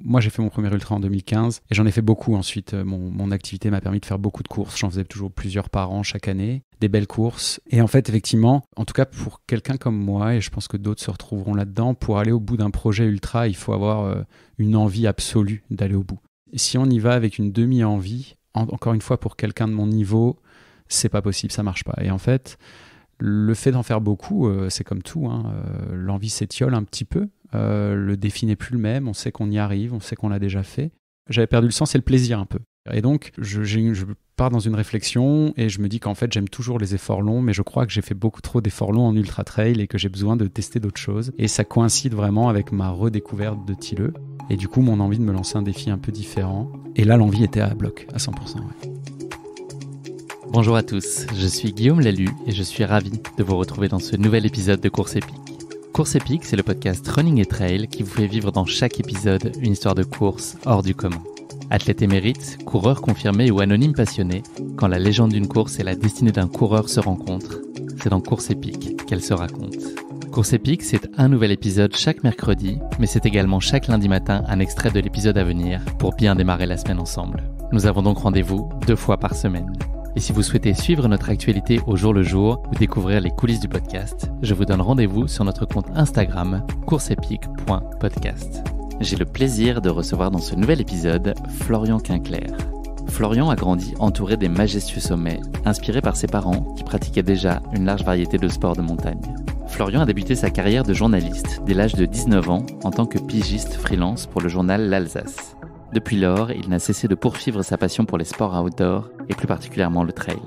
Moi, j'ai fait mon premier ultra en 2015 et j'en ai fait beaucoup ensuite. Mon activité m'a permis de faire beaucoup de courses. J'en faisais toujours plusieurs par an chaque année, des belles courses. Et en fait, effectivement, en tout cas pour quelqu'un comme moi, et je pense que d'autres se retrouveront là-dedans, pour aller au bout d'un projet ultra, il faut avoir une envie absolue d'aller au bout. Et si on y va avec une demi-envie, encore une fois, pour quelqu'un de mon niveau, c'est pas possible, ça marche pas. Et en fait, le fait d'en faire beaucoup, c'est comme tout, l'envie s'étiole un petit peu, le défi n'est plus le même, on sait qu'on y arrive, on sait qu'on l'a déjà fait. J'avais perdu le sens et le plaisir un peu. Et donc, je pars dans une réflexion et je me dis qu'en fait, j'aime toujours les efforts longs, mais je crois que j'ai fait beaucoup trop d'efforts longs en ultra trail et que j'ai besoin de tester d'autres choses. Et ça coïncide vraiment avec ma redécouverte de Tilleux. Et du coup, mon envie de me lancer un défi un peu différent. Et là, l'envie était à bloc, à 100%. Ouais. Bonjour à tous, je suis Guillaume Lalu et je suis ravi de vous retrouver dans ce nouvel épisode de Course Épique. Course Épique, c'est le podcast Running et Trail qui vous fait vivre dans chaque épisode une histoire de course hors du commun. Athlète émérite, coureur confirmé ou anonyme passionné, quand la légende d'une course et la destinée d'un coureur se rencontrent, c'est dans Course Épique qu'elle se raconte. Course Épique, c'est un nouvel épisode chaque mercredi, mais c'est également chaque lundi matin un extrait de l'épisode à venir pour bien démarrer la semaine ensemble. Nous avons donc rendez-vous 2 fois par semaine. Et si vous souhaitez suivre notre actualité au jour le jour ou découvrir les coulisses du podcast, je vous donne rendez-vous sur notre compte Instagram courseepique.podcast. J'ai le plaisir de recevoir dans ce nouvel épisode Florian Quinclair. Florian a grandi entouré des majestueux sommets, inspiré par ses parents qui pratiquaient déjà une large variété de sports de montagne. Florian a débuté sa carrière de journaliste dès l'âge de 19 ans en tant que pigiste freelance pour le journal L'Alsace. Depuis lors, il n'a cessé de poursuivre sa passion pour les sports outdoor et plus particulièrement le trail.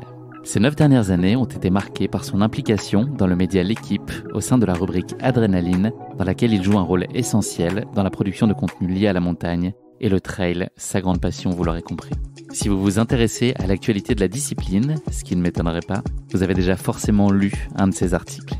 Ces 9 dernières années ont été marquées par son implication dans le média L'Équipe au sein de la rubrique Adrénaline, dans laquelle il joue un rôle essentiel dans la production de contenu lié à la montagne et le trail, sa grande passion, vous l'aurez compris. Si vous vous intéressez à l'actualité de la discipline, ce qui ne m'étonnerait pas, vous avez déjà forcément lu un de ses articles.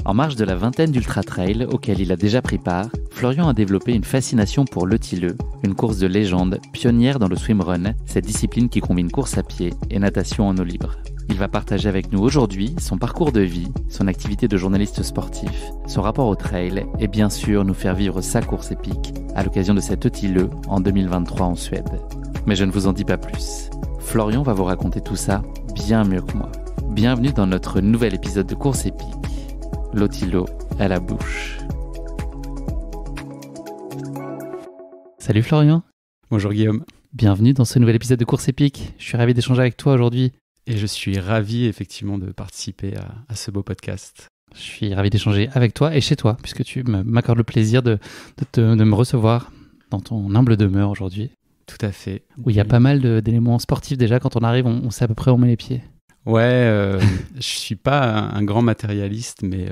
En marge de la vingtaine d'ultra-trails auxquels il a déjà pris part, Florian a développé une fascination pour le Tilleux, une course de légende pionnière dans le swimrun, cette discipline qui combine course à pied et natation en eau libre. Il va partager avec nous aujourd'hui son parcours de vie, son activité de journaliste sportif, son rapport au trail et bien sûr nous faire vivre sa course épique à l'occasion de cet Tilleux en 2023 en Suède. Mais je ne vous en dis pas plus. Florian va vous raconter tout ça bien mieux que moi. Bienvenue dans notre nouvel épisode de Course Épique. L'Otilo à la bouche. Salut Florian. Bonjour Guillaume. Bienvenue dans ce nouvel épisode de Course Épique. Je suis ravi d'échanger avec toi aujourd'hui. Et je suis ravi effectivement de participer à ce beau podcast. Je suis ravi d'échanger avec toi et chez toi, puisque tu m'accordes le plaisir de me recevoir dans ton humble demeure aujourd'hui. Tout à fait. Où il y a pas mal d'éléments sportifs déjà. Quand on arrive, on sait à peu près où on met les pieds. Ouais, je suis pas un grand matérialiste, mais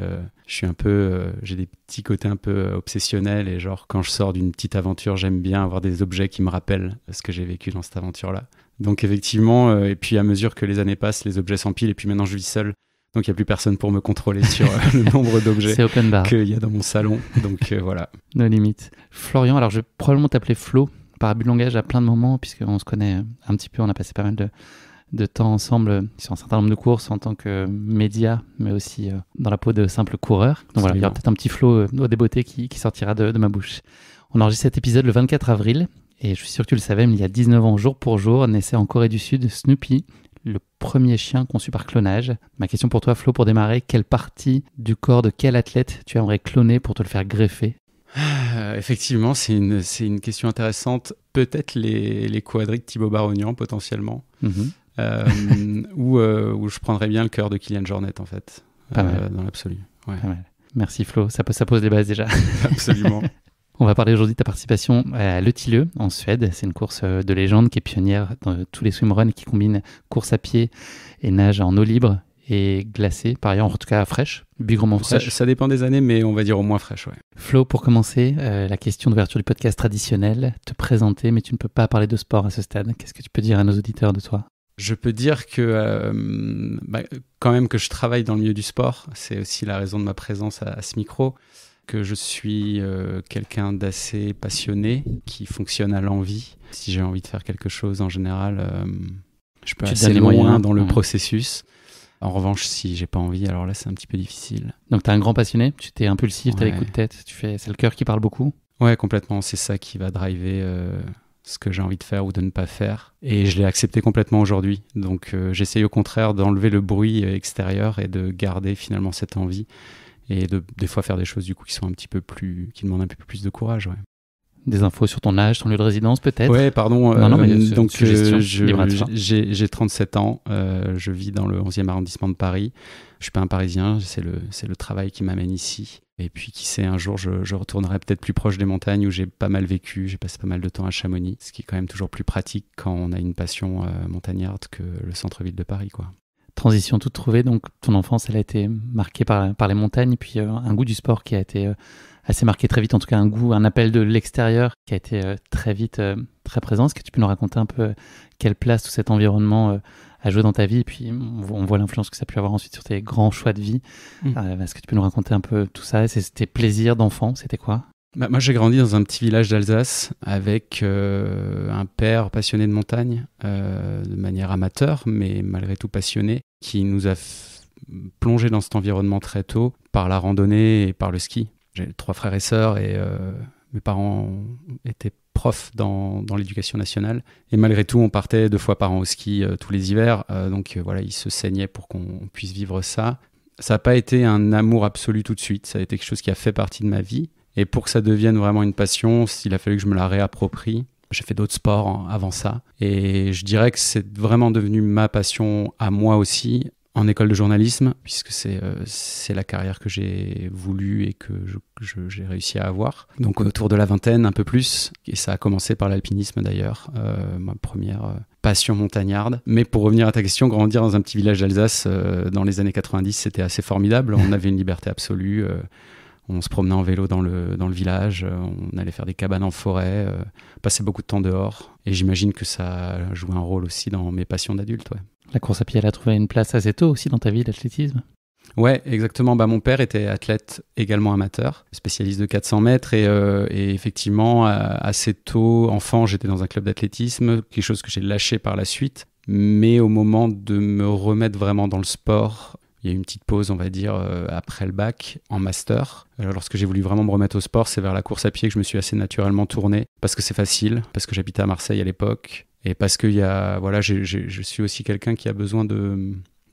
je suis un peu, j'ai des petits côtés un peu obsessionnels et genre quand je sors d'une petite aventure, j'aime bien avoir des objets qui me rappellent ce que j'ai vécu dans cette aventure-là. Donc effectivement, et puis à mesure que les années passent, les objets s'empilent et puis maintenant je vis seul, donc il n'y a plus personne pour me contrôler sur le nombre d'objets qu'il y a dans mon salon. Donc voilà. No limites. Florian, alors je vais probablement t'appeler Flo par abus de langage à plein de moments puisqu'on se connaît un petit peu, on a passé pas mal de temps ensemble sur un certain nombre de courses en tant que média, mais aussi dans la peau de simple coureur. Donc voilà, il y aura peut-être un petit flow au débeauté qui sortira de ma bouche. On enregistre cet épisode le 24 avril, et je suis sûr que tu le savais, mais il y a 19 ans, jour pour jour, naissait en Corée du Sud Snoopy, le premier chien conçu par clonage. Ma question pour toi, Flo, pour démarrer, quelle partie du corps de quel athlète tu aimerais cloner pour te le faire greffer ? Effectivement, c'est une question intéressante. Peut-être les quadris de Thibaut Barognan, potentiellement. Où je prendrais bien le cœur de Kylian Jornet en fait, dans l'absolu. Ouais. Pas mal. Merci Flo, ça pose les bases déjà. Absolument. On va parler aujourd'hui de ta participation à l'Tilleux en Suède. C'est une course de légende qui est pionnière dans tous les swimruns et qui combine course à pied et nage en eau libre et glacée, par ailleurs en tout cas fraîche, bigrement fraîche. Ça dépend des années, mais on va dire au moins fraîche, ouais. Flo, pour commencer, la question d'ouverture du podcast traditionnel, te présenter, mais tu ne peux pas parler de sport à ce stade. Qu'est-ce que tu peux dire à nos auditeurs de toi ? Je peux dire que quand même que je travaille dans le milieu du sport, c'est aussi la raison de ma présence à ce micro, que je suis quelqu'un d'assez passionné, qui fonctionne à l'envie. Si j'ai envie de faire quelque chose en général, je peux assez loin dans le processus. En revanche, si j'ai pas envie, alors là c'est un petit peu difficile. Donc t'es un grand passionné, tu t'es impulsif, t'as les coups de tête, c'est le cœur qui parle beaucoup. Ouais, complètement. C'est ça qui va driver ce que j'ai envie de faire ou de ne pas faire. Et je l'ai accepté complètement aujourd'hui. Donc j'essaye au contraire d'enlever le bruit extérieur et de garder finalement cette envie. Et des fois faire des choses du coup qui sont un petit peu plus, qui demandent un peu plus de courage. Ouais. Des infos sur ton âge, ton lieu de résidence peut-être? Ouais, pardon. Non, mais donc j'ai 37 ans. Je vis dans le 11e arrondissement de Paris. Je suis pas un Parisien. C'est le travail qui m'amène ici. Et puis qui sait, un jour je retournerai peut-être plus proche des montagnes où j'ai pas mal vécu. J'ai passé pas mal de temps à Chamonix, ce qui est quand même toujours plus pratique quand on a une passion montagnarde que le centre-ville de Paris, quoi. Transition toute trouvée, donc ton enfance elle a été marquée par les montagnes, puis un goût du sport qui a été assez marqué très vite, en tout cas un appel de l'extérieur qui a été très vite très présent. Est-ce que tu peux nous raconter un peu quelle place tout cet environnement a joué dans ta vie, et puis on voit l'influence que ça a pu avoir ensuite sur tes grands choix de vie. Est-ce que tu peux nous raconter un peu tout ça? C'était plaisir d'enfant, c'était quoi? Moi, j'ai grandi dans un petit village d'Alsace avec un père passionné de montagne, de manière amateur, mais malgré tout passionné, qui nous a plongé dans cet environnement très tôt par la randonnée et par le ski. J'ai 3 frères et sœurs et mes parents étaient profs dans l'éducation nationale. Et malgré tout, on partait 2 fois par an au ski tous les hivers. Donc voilà, ils se saignaient pour qu'on puisse vivre ça. Ça n'a pas été un amour absolu tout de suite. Ça a été quelque chose qui a fait partie de ma vie. Et pour que ça devienne vraiment une passion, il a fallu que je me la réapproprie. J'ai fait d'autres sports avant ça. Et je dirais que c'est vraiment devenu ma passion à moi aussi, en école de journalisme, puisque c'est la carrière que j'ai voulu et que j'ai réussi à avoir. Donc autour de la vingtaine, un peu plus. Et ça a commencé par l'alpinisme d'ailleurs, ma première passion montagnarde. Mais pour revenir à ta question, grandir dans un petit village d'Alsace dans les années 90, c'était assez formidable. On avait une liberté absolue. On se promenait en vélo dans le village, on allait faire des cabanes en forêt, passer beaucoup de temps dehors. Et j'imagine que ça a joué un rôle aussi dans mes passions d'adulte. Ouais. La course à pied, elle a trouvé une place assez tôt aussi dans ta vie, l'athlétisme? Ouais, exactement. Mon père était athlète également amateur, spécialiste de 400 mètres. Et effectivement, assez tôt, enfant, j'étais dans un club d'athlétisme, quelque chose que j'ai lâché par la suite. Mais au moment de me remettre vraiment dans le sport, il y a eu une petite pause, on va dire, après le bac, en master. Alors, lorsque j'ai voulu vraiment me remettre au sport, c'est vers la course à pied que je me suis assez naturellement tourné, parce que c'est facile, parce que j'habitais à Marseille à l'époque, et parce que je suis aussi quelqu'un qui a besoin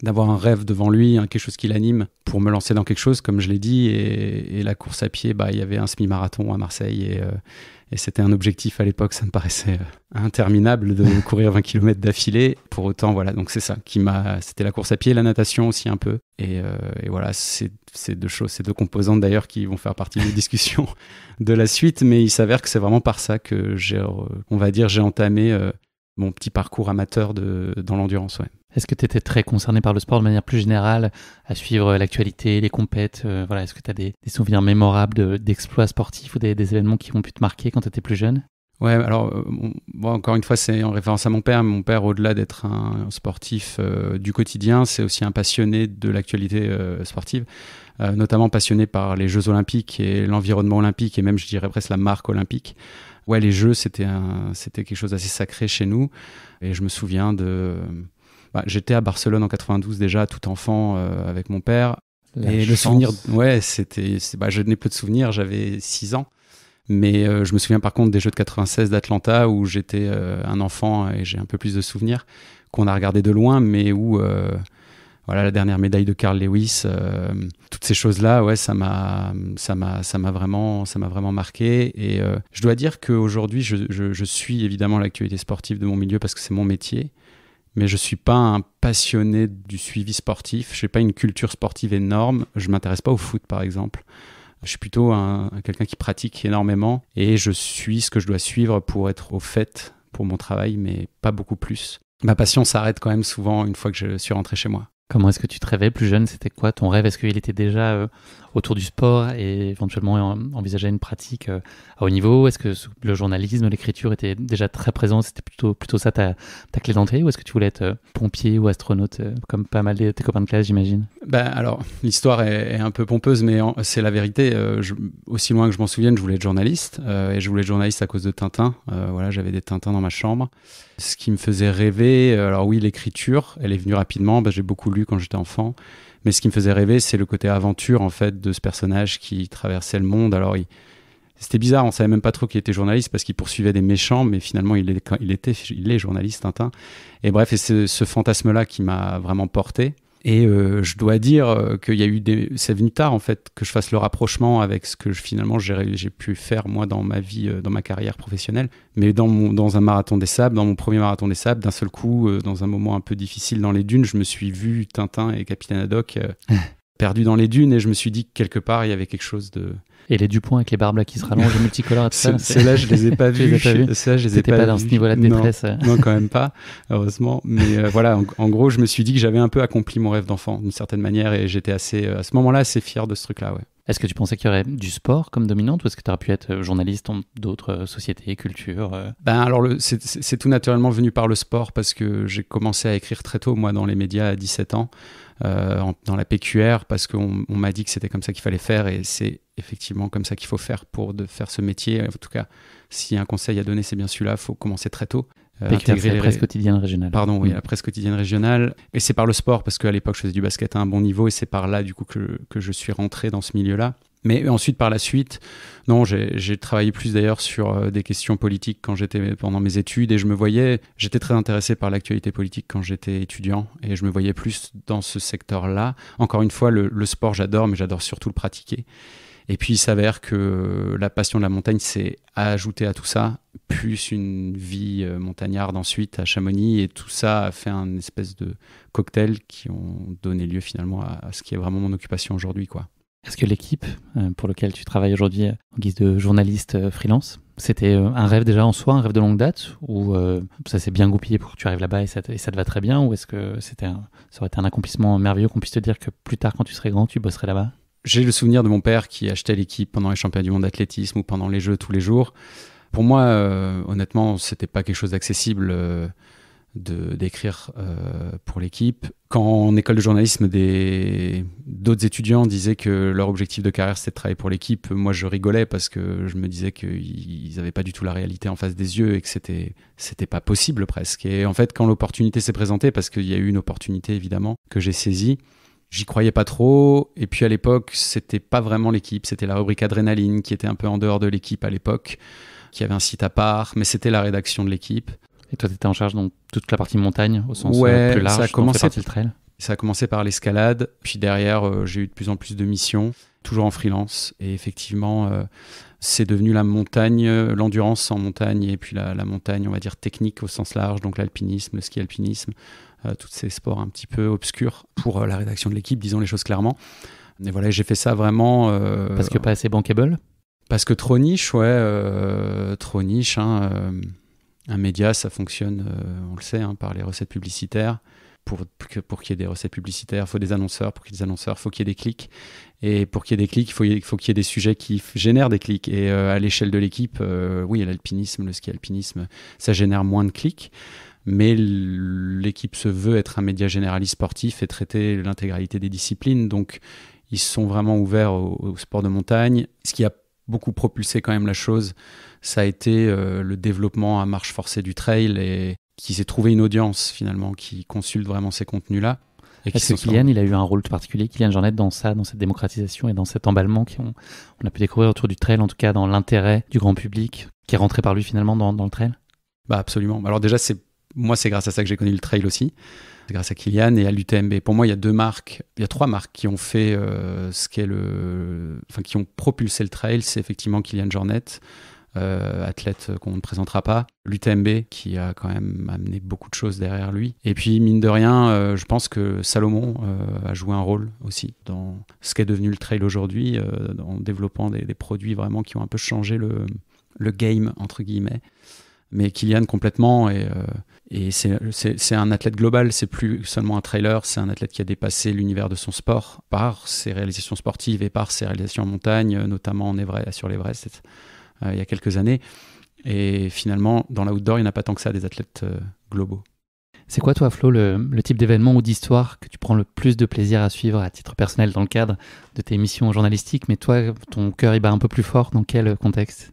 d'avoir un rêve devant lui, quelque chose qui l'anime, pour me lancer dans quelque chose, comme je l'ai dit. Et la course à pied, il y avait un semi-marathon à Marseille, et c'était un objectif à l'époque, ça me paraissait interminable de courir 20 km d'affilée. Pour autant, voilà, donc c'est ça c'était la course à pied, la natation aussi un peu. Et voilà, c'est 2 choses, c'est 2 composantes d'ailleurs qui vont faire partie des discussions de la suite. Mais il s'avère que c'est vraiment par ça que j'ai entamé mon petit parcours amateur dans l'endurance, ouais. Est-ce que tu étais très concerné par le sport de manière plus générale, à suivre l'actualité, les compètes, est-ce que tu as des souvenirs mémorables d'exploits sportifs ou des événements qui ont pu te marquer quand tu étais plus jeune? Ouais, alors, encore une fois, c'est en référence à mon père. Mon père, au-delà d'être un sportif du quotidien, c'est aussi un passionné de l'actualité sportive, notamment passionné par les Jeux Olympiques et l'environnement olympique, et même, je dirais presque la marque olympique. Ouais, les Jeux, c'était quelque chose d'assez sacré chez nous. Et je me souviens j'étais à Barcelone en 92 déjà, tout enfant, avec mon père. Le souvenir, ouais, je n'ai peu de souvenirs, j'avais 6 ans. Mais je me souviens par contre des Jeux de 96 d'Atlanta où j'étais un enfant et j'ai un peu plus de souvenirs qu'on a regardé de loin, mais où la dernière médaille de Carl Lewis, toutes ces choses-là, ouais, ça m'a vraiment marqué. Et je dois dire qu'aujourd'hui, je suis évidemment l'actualité sportive de mon milieu parce que c'est mon métier. Mais je ne suis pas un passionné du suivi sportif. Je n'ai pas une culture sportive énorme. Je ne m'intéresse pas au foot, par exemple. Je suis plutôt quelqu'un qui pratique énormément et je suis ce que je dois suivre pour être au fait pour mon travail, mais pas beaucoup plus. Ma passion s'arrête quand même souvent une fois que je suis rentré chez moi. Comment est-ce que tu te rêvais plus jeune? C'était quoi ton rêve? Est-ce qu'il était déjà autour du sport et éventuellement envisageait une pratique à haut niveau? Est-ce que le journalisme, l'écriture était déjà très présent? C'était plutôt ça ta clé d'entrée? Ou est-ce que tu voulais être pompier ou astronaute comme pas mal de tes copains de classe, j'imagine? Alors, l'histoire est un peu pompeuse, mais c'est la vérité. Aussi loin que je m'en souvienne, je voulais être journaliste. Et je voulais être journaliste à cause de Tintin. J'avais des Tintins dans ma chambre. Ce qui me faisait rêver, alors oui, l'écriture, elle est venue rapidement. J'ai beaucoup lu quand j'étais enfant. Mais ce qui me faisait rêver, c'est le côté aventure en fait de ce personnage qui traversait le monde. Alors, C'était bizarre, on savait même pas trop qu'il était journaliste parce qu'il poursuivait des méchants, mais finalement il est journaliste, Tintin. Et bref, et c'est ce fantasme-là qui m'a vraiment porté. Et je dois dire qu'il y a eu c'est venu tard en fait que je fasse le rapprochement avec ce que finalement j'ai pu faire moi dans ma vie, dans ma carrière professionnelle. Mais dans un marathon des sables, dans mon premier marathon des sables, d'un seul coup, dans un moment un peu difficile dans les dunes, je me suis vu Tintin et Capitaine Haddock perdus dans les dunes et je me suis dit que quelque part il y avait quelque chose de... Et les Dupont avec les barbes là qui se rallongent multicolores et tout ça. Ceux-là, je les ai pas vus. C'était pas dans ce niveau-là de détresse. Non, quand même pas, heureusement. Mais voilà, en gros, je me suis dit que j'avais un peu accompli mon rêve d'enfant, d'une certaine manière, et j'étais à ce moment-là, assez fier de ce truc-là, ouais. Est-ce que tu pensais qu'il y aurait du sport comme dominante ou est-ce que tu aurais pu être journaliste dans d'autres sociétés, cultures Alors, c'est tout naturellement venu par le sport parce que j'ai commencé à écrire très tôt, moi, dans les médias à 17 ans, dans la PQR, parce qu'on m'a dit que c'était comme ça qu'il fallait faire et c'est effectivement comme ça qu'il faut faire pour faire ce métier. En tout cas, s'il y a un conseil à donner, c'est bien celui-là, il faut commencer très tôt. PQR, c'est la presse quotidienne régionale. Pardon, oui, la presse quotidienne régionale. Et c'est par le sport, parce qu'à l'époque, je faisais du basket à un bon niveau, et c'est par là, du coup, que je suis rentré dans ce milieu-là. Mais ensuite, par la suite, non, j'ai travaillé plus d'ailleurs sur des questions politiques pendant mes études, et j'étais très intéressé par l'actualité politique quand j'étais étudiant, et je me voyais plus dans ce secteur-là. Encore une fois, le sport, j'adore, mais j'adore surtout le pratiquer. Et puis, il s'avère que la passion de la montagne s'est ajoutée à tout ça, plus une vie montagnarde ensuite à Chamonix. Et tout ça a fait un espèce de cocktail qui ont donné lieu finalement à ce qui est vraiment mon occupation aujourd'hui, quoi. Est-ce que l'équipe pour laquelle tu travailles aujourd'hui en guise de journaliste freelance, c'était un rêve déjà en soi, un rêve de longue date, ou ça s'est bien goupillé pour que tu arrives là-bas et ça te va très bien, ou est-ce que ça aurait été un accomplissement merveilleux qu'on puisse te dire que plus tard, quand tu serais grand, tu bosserais là-bas ? J'ai le souvenir de mon père qui achetait l'équipe pendant les championnats du monde d'athlétisme ou pendant les Jeux tous les jours. Pour moi, honnêtement, c'était pas quelque chose d'accessible d'écrire pour l'équipe. Quand en école de journalisme, d'autres étudiants disaient que leur objectif de carrière c'était de travailler pour l'équipe, moi je rigolais parce que je me disais qu'ils n'avaient pas du tout la réalité en face des yeux et que c'était pas possible presque. Et en fait, quand l'opportunité s'est présentée, parce qu'il y a eu une opportunité évidemment que j'ai saisie, j'y croyais pas trop. Et puis à l'époque, c'était pas vraiment l'équipe, c'était la rubrique Adrénaline qui était un peu en dehors de l'équipe à l'époque, qui avait un site à part, mais c'était la rédaction de l'équipe. Et toi, tu étais en charge de toute la partie montagne au sens plus large, ça a commencé le trail. Ça a commencé par l'escalade, puis derrière, j'ai eu de plus en plus de missions, toujours en freelance. Et effectivement, c'est devenu la montagne, l'endurance en montagne, et puis la montagne, on va dire, technique au sens large, donc l'alpinisme, le ski-alpinisme, tous ces sports un petit peu obscurs pour la rédaction de l'équipe, disons les choses clairement. Et voilà, j'ai fait ça vraiment... Parce que pas assez bankable ? Parce que trop niche, trop niche, un média, ça fonctionne, on le sait, par les recettes publicitaires. Pour qu'il y ait des recettes publicitaires, il faut des annonceurs. Pour qu'il y ait des annonceurs, il faut qu'il y ait des clics. Et pour qu'il y ait des clics, il faut qu'il y ait des sujets qui génèrent des clics. Et à l'échelle de l'équipe, oui, l'alpinisme, le ski-alpinisme, ça génère moins de clics. Mais l'équipe se veut être un média généraliste sportif et traiter l'intégralité des disciplines. Donc, ils sont vraiment ouverts au sport de montagne. Ce qui a beaucoup propulsé quand même la chose, ça a été le développement à marche forcée du trail et qui s'est trouvé une audience finalement qui consulte vraiment ces contenus-là. Est-ce que Kylian, il a eu un rôle particulier, Kylian Jornet, dans cette démocratisation et dans cet emballement qu'on a pu découvrir autour du trail, en tout cas dans l'intérêt du grand public qui est rentré par lui finalement dans le trail ? Absolument. Alors déjà, c'est grâce à ça que j'ai connu le trail aussi. C'est grâce à Kylian et à l'UTMB. Pour moi, il y a 3 marques qui ont fait qui ont propulsé le trail. C'est effectivement Kylian Jornet, athlète qu'on ne présentera pas, l'UTMB qui a quand même amené beaucoup de choses derrière lui. Et puis, mine de rien, je pense que Salomon a joué un rôle aussi dans ce qu'est devenu le trail aujourd'hui, en développant des produits vraiment qui ont un peu changé le game, entre guillemets. Mais Kylian complètement, et c'est un athlète global, c'est plus seulement un trailer, c'est un athlète qui a dépassé l'univers de son sport par ses réalisations sportives et par ses réalisations en montagne, notamment sur l'Everest il y a quelques années. Et finalement, dans l'outdoor, il n'y en a pas tant que ça des athlètes globaux. C'est quoi toi, Flo, le type d'événement ou d'histoire que tu prends le plus de plaisir à suivre à titre personnel dans le cadre de tes missions journalistiques, mais toi, ton cœur il bat un peu plus fort, dans quel contexte ?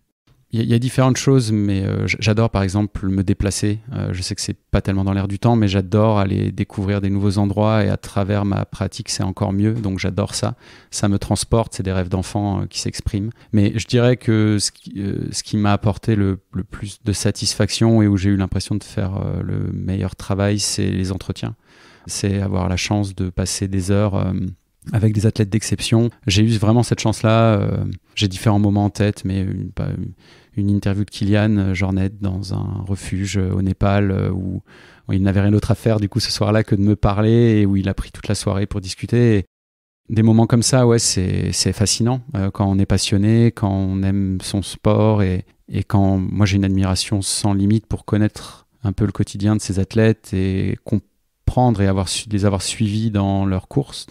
Il y a différentes choses, mais j'adore par exemple me déplacer. Je sais que c'est pas tellement dans l'air du temps, mais j'adore aller découvrir des nouveaux endroits et à travers ma pratique, c'est encore mieux. Donc j'adore ça. Ça me transporte, c'est des rêves d'enfant qui s'expriment. Mais je dirais que ce qui m'a apporté le plus de satisfaction et où j'ai eu l'impression de faire le meilleur travail, c'est les entretiens. C'est avoir la chance de passer des heures avec des athlètes d'exception. J'ai eu vraiment cette chance-là. J'ai différents moments en tête, mais une interview de Kylian Jornet dans un refuge au Népal où il n'avait rien d'autre à faire du coup ce soir-là que de me parler et où il a pris toute la soirée pour discuter. Et des moments comme ça, ouais, c'est fascinant quand on est passionné, quand on aime son sport et quand moi j'ai une admiration sans limite pour connaître un peu le quotidien de ces athlètes et comprendre et les avoir suivis dans leurs courses.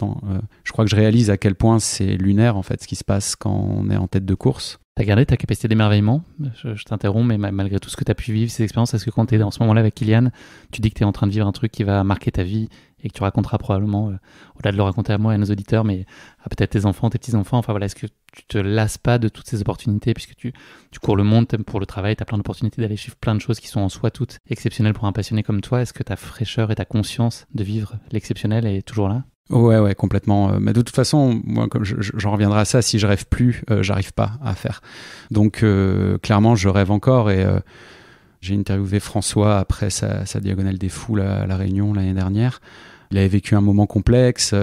Je crois que je réalise à quel point c'est lunaire en fait ce qui se passe quand on est en tête de course. Tu as gardé ta capacité d'émerveillement, je t'interromps, mais malgré tout ce que tu as pu vivre, ces expériences, est-ce que quand tu es en ce moment-là avec Kylian, tu dis que tu es en train de vivre un truc qui va marquer ta vie et que tu raconteras probablement, au-delà de le raconter à moi et à nos auditeurs, mais à peut-être tes enfants, tes petits-enfants, enfin voilà, est-ce que tu te lasses pas de toutes ces opportunités puisque tu cours le monde, t'aimes pour le travail, tu as plein d'opportunités d'aller suivre plein de choses qui sont en soi toutes exceptionnelles pour un passionné comme toi. Est-ce que ta fraîcheur et ta conscience de vivre l'exceptionnel est toujours là ? Ouais, complètement. Mais de toute façon, moi, comme j'en reviendrai à ça, si je rêve plus, j'arrive pas à faire. Donc, clairement, je rêve encore et j'ai interviewé François après sa Diagonale des Fous à La Réunion l'année dernière. Il avait vécu un moment complexe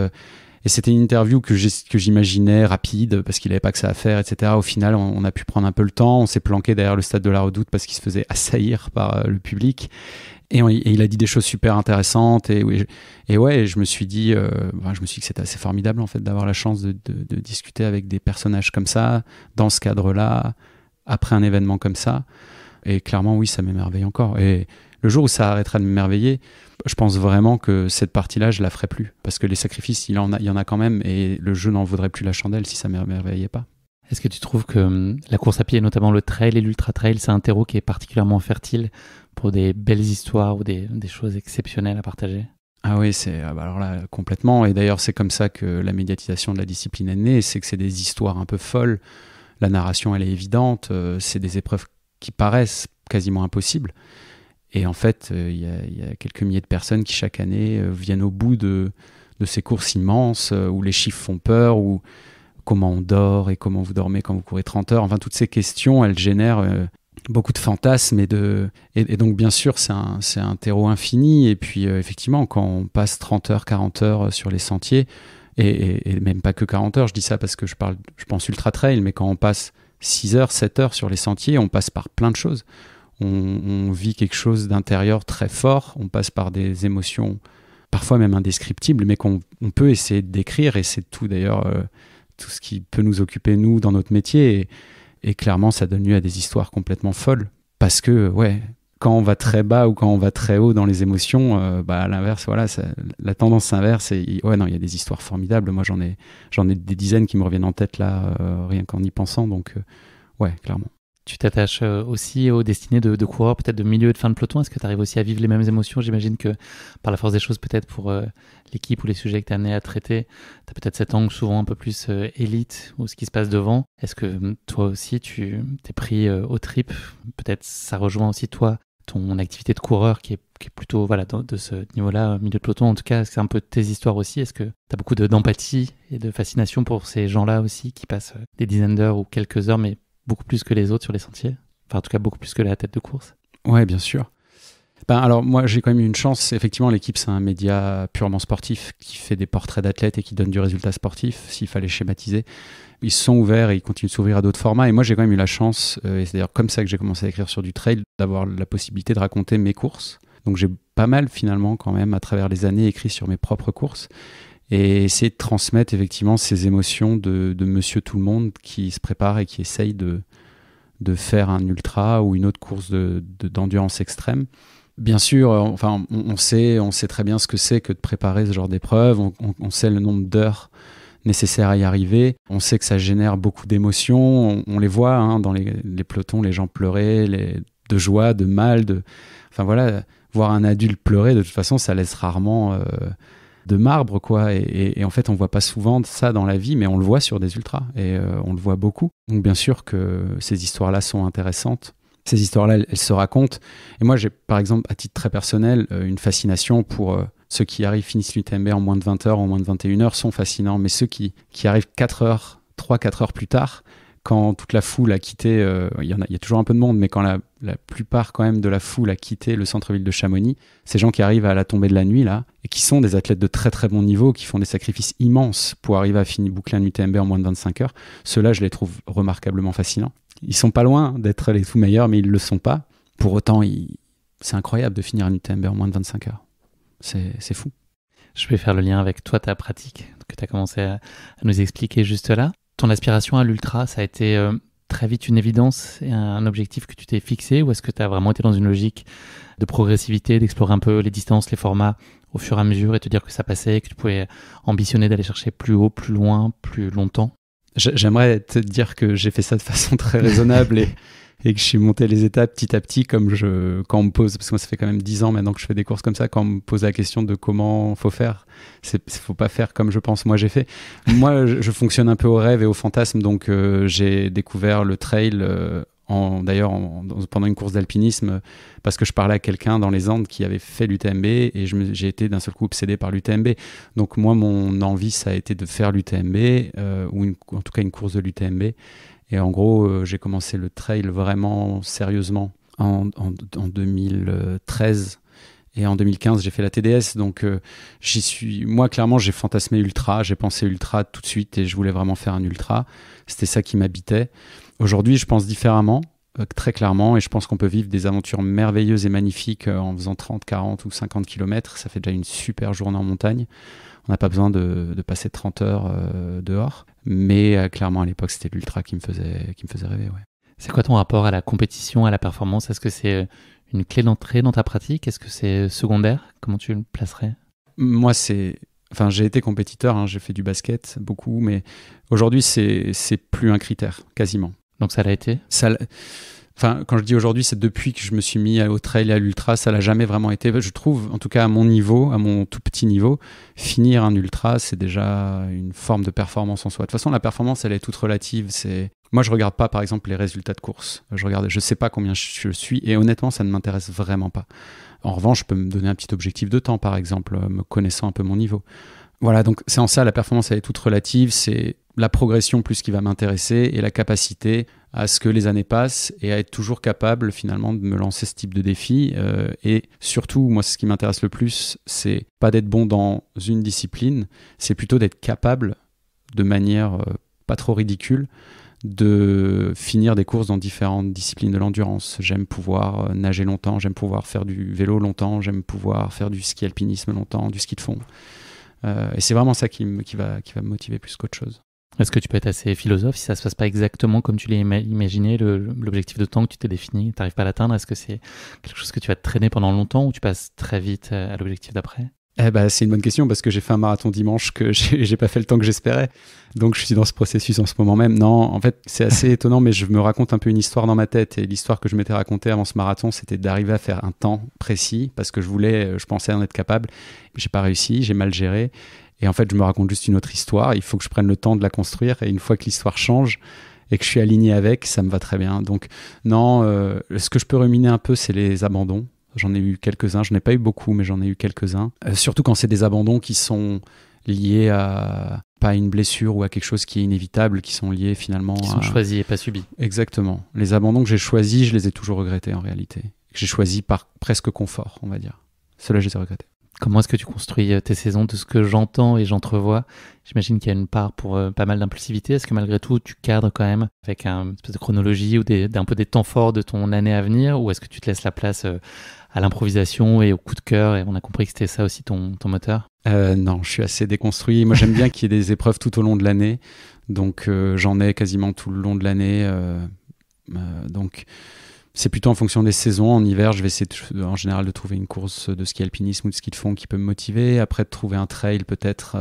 et c'était une interview que j'imaginais rapide parce qu'il n'avait pas que ça à faire, etc. Au final, on a pu prendre un peu le temps. On s'est planqué derrière le stade de la Redoute parce qu'il se faisait assaillir par le public. Et il a dit des choses super intéressantes et je me suis dit que c'était assez formidable en fait d'avoir la chance de discuter avec des personnages comme ça dans ce cadre-là après un événement comme ça. Et clairement oui, ça m'émerveille encore. Et le jour où ça arrêtera de m'émerveiller, je pense vraiment que cette partie-là je la ferai plus parce que les sacrifices il y en a quand même et le jeu n'en vaudrait plus la chandelle si ça m'émerveillait pas. Est-ce que tu trouves que la course à pied, notamment le trail et l'ultra-trail, c'est un terreau qui est particulièrement fertile pour des belles histoires ou des choses exceptionnelles à partager ? Ah oui, alors là, complètement. Et d'ailleurs, c'est comme ça que la médiatisation de la discipline est née. C'est que c'est des histoires un peu folles. La narration, elle est évidente. C'est des épreuves qui paraissent quasiment impossibles. Et en fait, il y a quelques milliers de personnes qui, chaque année, viennent au bout de ces courses immenses où les chiffres font peur, où comment on dort et comment vous dormez quand vous courez 30 heures. Enfin, toutes ces questions, elles génèrent beaucoup de fantasmes et donc, bien sûr, c'est un terreau infini. Et puis, effectivement, quand on passe 30 heures, 40 heures sur les sentiers, et même pas que 40 heures, je dis ça parce que je pense ultra-trail, mais quand on passe 6 heures, 7 heures sur les sentiers, on passe par plein de choses. On vit quelque chose d'intérieur très fort, on passe par des émotions parfois même indescriptibles, mais qu'on peut essayer de décrire, et c'est tout d'ailleurs... tout ce qui peut nous occuper, nous, dans notre métier. Et clairement, ça donne lieu à des histoires complètement folles. Parce que, quand on va très bas ou quand on va très haut dans les émotions, à l'inverse, la tendance inverse. Il y a des histoires formidables. Moi, j'en ai des dizaines qui me reviennent en tête, là, rien qu'en y pensant. Donc, clairement. Tu t'attaches aussi aux destinées de coureurs, peut-être de milieu et de fin de peloton. Est-ce que tu arrives aussi à vivre les mêmes émotions ? J'imagine que par la force des choses, peut-être pour l'équipe ou les sujets que tu es amené à traiter, tu as peut-être cet angle souvent un peu plus élite ou ce qui se passe devant. Est-ce que toi aussi, tu t'es pris aux tripes ? Peut-être ça rejoint aussi toi, ton activité de coureur qui est plutôt de ce niveau-là, milieu de peloton. En tout cas, c'est un peu tes histoires aussi. Est-ce que tu as beaucoup d'empathie et de fascination pour ces gens-là aussi qui passent des dizaines d'heures ou quelques heures, mais beaucoup plus que les autres sur les sentiers, enfin en tout cas beaucoup plus que la tête de course. Ouais, bien sûr. Alors moi j'ai quand même eu une chance, effectivement l'équipe c'est un média purement sportif qui fait des portraits d'athlètes et qui donne du résultat sportif, s'il fallait schématiser. Ils se sont ouverts et ils continuent de s'ouvrir à d'autres formats, et moi j'ai quand même eu la chance, et c'est d'ailleurs comme ça que j'ai commencé à écrire sur du trail, d'avoir la possibilité de raconter mes courses. Donc j'ai pas mal finalement quand même à travers les années écrit sur mes propres courses, et essayer de transmettre effectivement ces émotions de monsieur tout le monde qui se prépare et qui essaye de faire un ultra ou une autre course d'endurance extrême. Bien sûr, on sait très bien ce que c'est que de préparer ce genre d'épreuve, on sait le nombre d'heures nécessaires à y arriver, on sait que ça génère beaucoup d'émotions, on les voit dans les pelotons, les gens pleurer, de joie, de mal, voir un adulte pleurer, de toute façon ça laisse rarement de marbre, quoi. Et en fait, on voit pas souvent ça dans la vie, mais on le voit sur des ultras et on le voit beaucoup. Donc bien sûr que ces histoires-là sont intéressantes. Ces histoires-là, elles se racontent. Et moi, j'ai par exemple, à titre très personnel, une fascination pour ceux qui arrivent, finissent l'UTMB en moins de 20 heures, en moins de 21 heures, sont fascinants. Mais ceux qui arrivent 4 heures, 3-4 heures plus tard, quand toute la foule a quitté, il y a toujours un peu de monde, mais quand la plupart quand même de la foule a quitté le centre-ville de Chamonix, ces gens qui arrivent à la tombée de la nuit là, et qui sont des athlètes de très très bon niveau, qui font des sacrifices immenses pour arriver à boucler un UTMB en moins de 25 heures, ceux-là je les trouve remarquablement fascinants. Ils sont pas loin d'être les tout meilleurs, mais ils le sont pas. Pour autant, c'est incroyable de finir un UTMB en moins de 25 heures. C'est fou. Je vais faire le lien avec toi, ta pratique, que tu as commencé à nous expliquer juste là. Ton aspiration à l'ultra, ça a été très vite une évidence et un objectif que tu t'es fixé, ou est-ce que tu as vraiment été dans une logique de progressivité, d'explorer un peu les distances, les formats au fur et à mesure et te dire que ça passait, que tu pouvais ambitionner d'aller chercher plus haut, plus loin, plus longtemps? J'aimerais te dire que j'ai fait ça de façon très raisonnable et que je suis monté les étapes petit à petit quand on me pose, parce que moi ça fait quand même 10 ans maintenant que je fais des courses comme ça, quand on me pose la question de comment faut faire, faut pas faire comme je pense moi j'ai fait. Moi je fonctionne un peu au rêve et au fantasme, donc j'ai découvert le trail pendant une course d'alpinisme, parce que je parlais à quelqu'un dans les Andes qui avait fait l'UTMB et j'ai été d'un seul coup obsédé par l'UTMB. Donc moi, mon envie, ça a été de faire l'UTMB, ou en tout cas une course de l'UTMB. Et en gros, j'ai commencé le trail vraiment sérieusement en 2013. Et en 2015, j'ai fait la TDS. Donc moi, clairement, j'ai fantasmé ultra. J'ai pensé ultra tout de suite et je voulais vraiment faire un ultra. C'était ça qui m'habitait. Aujourd'hui, je pense différemment, très clairement, et je pense qu'on peut vivre des aventures merveilleuses et magnifiques en faisant 30, 40 ou 50 km. Ça fait déjà une super journée en montagne. On n'a pas besoin de passer 30 heures dehors. Mais clairement, à l'époque, c'était l'ultra qui me faisait rêver. Ouais. C'est quoi ton rapport à la compétition, à la performance? Est-ce que c'est une clé d'entrée dans ta pratique? Est-ce que c'est secondaire? Comment tu le placerais? Moi, j'ai été compétiteur, j'ai fait du basket beaucoup, mais aujourd'hui, c'est plus un critère, quasiment. Donc ça l'a été? Quand je dis aujourd'hui, c'est depuis que je me suis mis au trail et à l'ultra, ça l'a jamais vraiment été. Je trouve, en tout cas à mon niveau, à mon tout petit niveau, finir un ultra, c'est déjà une forme de performance en soi. De toute façon, la performance, elle est toute relative. Moi, je regarde pas, par exemple, les résultats de course. Je sais pas combien je suis, et honnêtement, ça ne m'intéresse vraiment pas. En revanche, je peux me donner un petit objectif de temps, par exemple, me connaissant un peu mon niveau. Voilà, donc c'est en ça, la performance, elle est toute relative. C'est la progression plus qui va m'intéresser et la capacité à ce que les années passent et à être toujours capable, finalement, de me lancer ce type de défi. Et surtout, moi, ce qui m'intéresse le plus, c'est pas d'être bon dans une discipline, c'est plutôt d'être capable, de manière pas trop ridicule, de finir des courses dans différentes disciplines de l'endurance. J'aime pouvoir nager longtemps, j'aime pouvoir faire du vélo longtemps, j'aime pouvoir faire du ski alpinisme longtemps, du ski de fond. Et c'est vraiment ça qui va me motiver plus qu'autre chose. Est-ce que tu peux être assez philosophe si ça se passe pas exactement comme tu l'as imaginé, l'objectif de temps que tu t'es défini, tu n'arrives pas à l'atteindre? Est-ce que c'est quelque chose que tu vas te traîner pendant longtemps ou tu passes très vite à l'objectif d'après? C'est une bonne question parce que j'ai fait un marathon dimanche que j'ai pas fait le temps que j'espérais. Donc je suis dans ce processus en ce moment même. Non, en fait, c'est assez étonnant, mais je me raconte un peu une histoire dans ma tête. Et l'histoire que je m'étais racontée avant ce marathon, c'était d'arriver à faire un temps précis parce que je pensais en être capable. J'ai pas réussi, j'ai mal géré. Et en fait, je me raconte juste une autre histoire. Il faut que je prenne le temps de la construire. Et une fois que l'histoire change et que je suis aligné avec, ça me va très bien. Donc non, ce que je peux ruminer un peu, c'est les abandons. J'en ai eu quelques-uns, je n'ai pas eu beaucoup, mais j'en ai eu quelques-uns. Surtout quand c'est des abandons qui sont liés à pas à une blessure ou à quelque chose qui est inévitable, qui sont liés finalement qui sont choisis et pas subis. Exactement. Les abandons que j'ai choisis, je les ai toujours regrettés en réalité. Que j'ai choisis par presque confort, on va dire. Ceux-là, je les ai regrettés. Comment est-ce que tu construis tes saisons? De ce que j'entends et j'entrevois, j'imagine qu'il y a une part pour pas mal d'impulsivité. Est-ce que malgré tout, tu cadres quand même avec une espèce de chronologie ou un peu des temps forts de ton année à venir? Ou est-ce que tu te laisses la place à l'improvisation et au coup de cœur? Et on a compris que c'était ça aussi ton moteur? Non, je suis assez déconstruit. Moi, j'aime bien qu'il y ait des épreuves tout au long de l'année. Donc, j'en ai quasiment tout le long de l'année. Donc... c'est plutôt en fonction des saisons. En hiver, je vais essayer en général de trouver une course de ski alpinisme ou de ski de fond qui peut me motiver. Après, de trouver un trail peut-être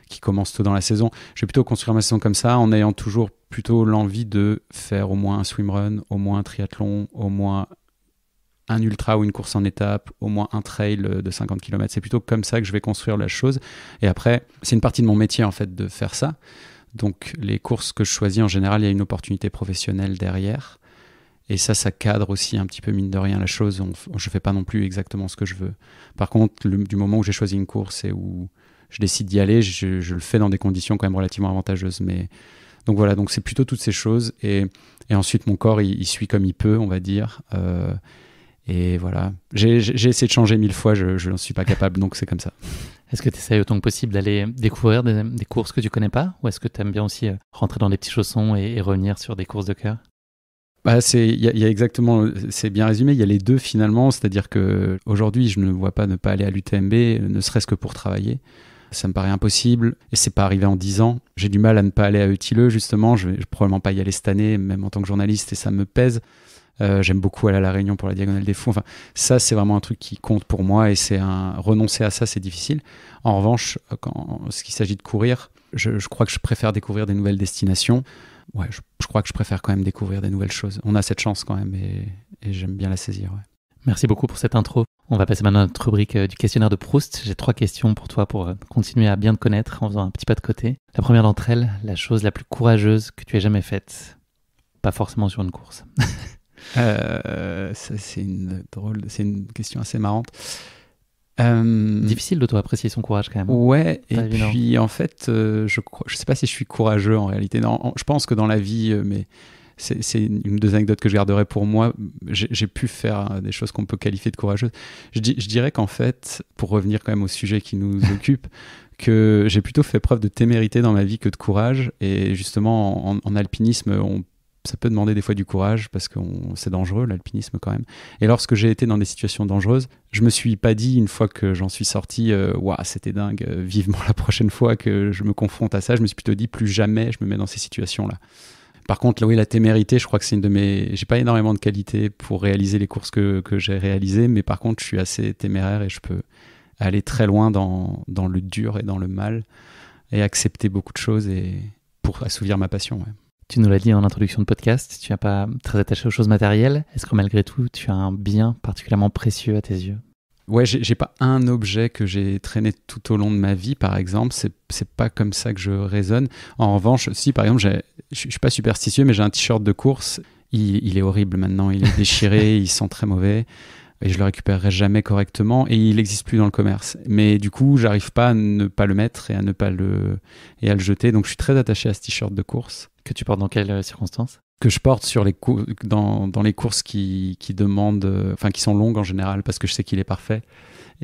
qui commence tôt dans la saison. Je vais plutôt construire ma saison comme ça, en ayant toujours plutôt l'envie de faire au moins un swimrun, au moins un triathlon, au moins un ultra ou une course en étape, au moins un trail de 50 km. C'est plutôt comme ça que je vais construire la chose. Et après, c'est une partie de mon métier en fait de faire ça. Donc les courses que je choisis, en général, il y a une opportunité professionnelle derrière. Et ça cadre aussi un petit peu, mine de rien, la chose. Je ne fais pas non plus exactement ce que je veux. Par contre, du moment où j'ai choisi une course et où je décide d'y aller, je le fais dans des conditions quand même relativement avantageuses. Donc voilà, donc c'est plutôt toutes ces choses. Et ensuite, mon corps, il suit comme il peut, on va dire. Et voilà. J'ai essayé de changer 1000 fois, je n'en suis pas capable, donc c'est comme ça. Est-ce que tu essaies autant que possible d'aller découvrir des courses que tu connais pas? Ou est-ce que tu aimes bien aussi rentrer dans des petits chaussons et revenir sur des courses de cœur? Il y a exactement, c'est bien résumé, il y a les deux finalement, c'est-à-dire qu'aujourd'hui, je ne vois pas ne pas aller à l'UTMB, ne serait-ce que pour travailler. Ça me paraît impossible, et c'est pas arrivé en 10 ans. J'ai du mal à ne pas aller à Utile, justement, je vais probablement pas y aller cette année, même en tant que journaliste, et ça me pèse. J'aime beaucoup aller à La Réunion pour la Diagonale des Fous. Enfin, ça, c'est vraiment un truc qui compte pour moi, et renoncer à ça, c'est difficile. En revanche, quand il s'agit de courir, je crois que je préfère découvrir des nouvelles destinations. Ouais, je crois que je préfère quand même découvrir des nouvelles choses. On a cette chance quand même et j'aime bien la saisir. Ouais. Merci beaucoup pour cette intro. On va passer maintenant à notre rubrique du questionnaire de Proust. J'ai 3 questions pour toi pour continuer à bien te connaître en faisant un petit pas de côté. La première d'entre elles, la chose la plus courageuse que tu aies jamais faite. Pas forcément sur une course. C'est une question assez marrante. Difficile d'auto-apprécier son courage quand même. Ouais, et évident. Puis en fait, je sais pas si je suis courageux en réalité. Non, je pense que dans la vie, mais c'est une des anecdotes que je garderai pour moi. J'ai pu faire des choses qu'on peut qualifier de courageuses. Je dirais qu'en fait, pour revenir quand même au sujet qui nous occupe, que j'ai plutôt fait preuve de témérité dans ma vie que de courage. Et justement, en alpinisme, ça peut demander des fois du courage parce que c'est dangereux, l'alpinisme quand même. Et lorsque j'ai été dans des situations dangereuses, je me suis pas dit une fois que j'en suis sorti, waouh, c'était dingue, vivement la prochaine fois que je me confronte à ça. Je me suis plutôt dit, plus jamais je me mets dans ces situations-là. Par contre, là, oui, la témérité, je crois que c'est une de mes... J'ai pas énormément de qualité pour réaliser les courses que j'ai réalisées, mais par contre, je suis assez téméraire et je peux aller très loin dans le dur et dans le mal et accepter beaucoup de choses pour assouvir ma passion, ouais. Tu nous l'as dit en introduction de podcast, tu n'es pas très attaché aux choses matérielles. Est-ce que malgré tout, tu as un bien particulièrement précieux à tes yeux? Ouais, j'ai pas un objet que j'ai traîné tout au long de ma vie, par exemple. C'est pas comme ça que je raisonne. En revanche, si par exemple, je suis pas superstitieux, mais j'ai un t-shirt de course. Il est horrible maintenant, il est déchiré, il sent très mauvais. Et je le récupérerai jamais correctement et il n'existe plus dans le commerce. Mais du coup, j'arrive pas à ne pas le mettre et à ne pas à le jeter. Donc, je suis très attaché à ce t-shirt de course. Que tu portes dans quelles circonstances? Que je porte sur dans les courses qui demandent, qui sont longues en général, parce que je sais qu'il est parfait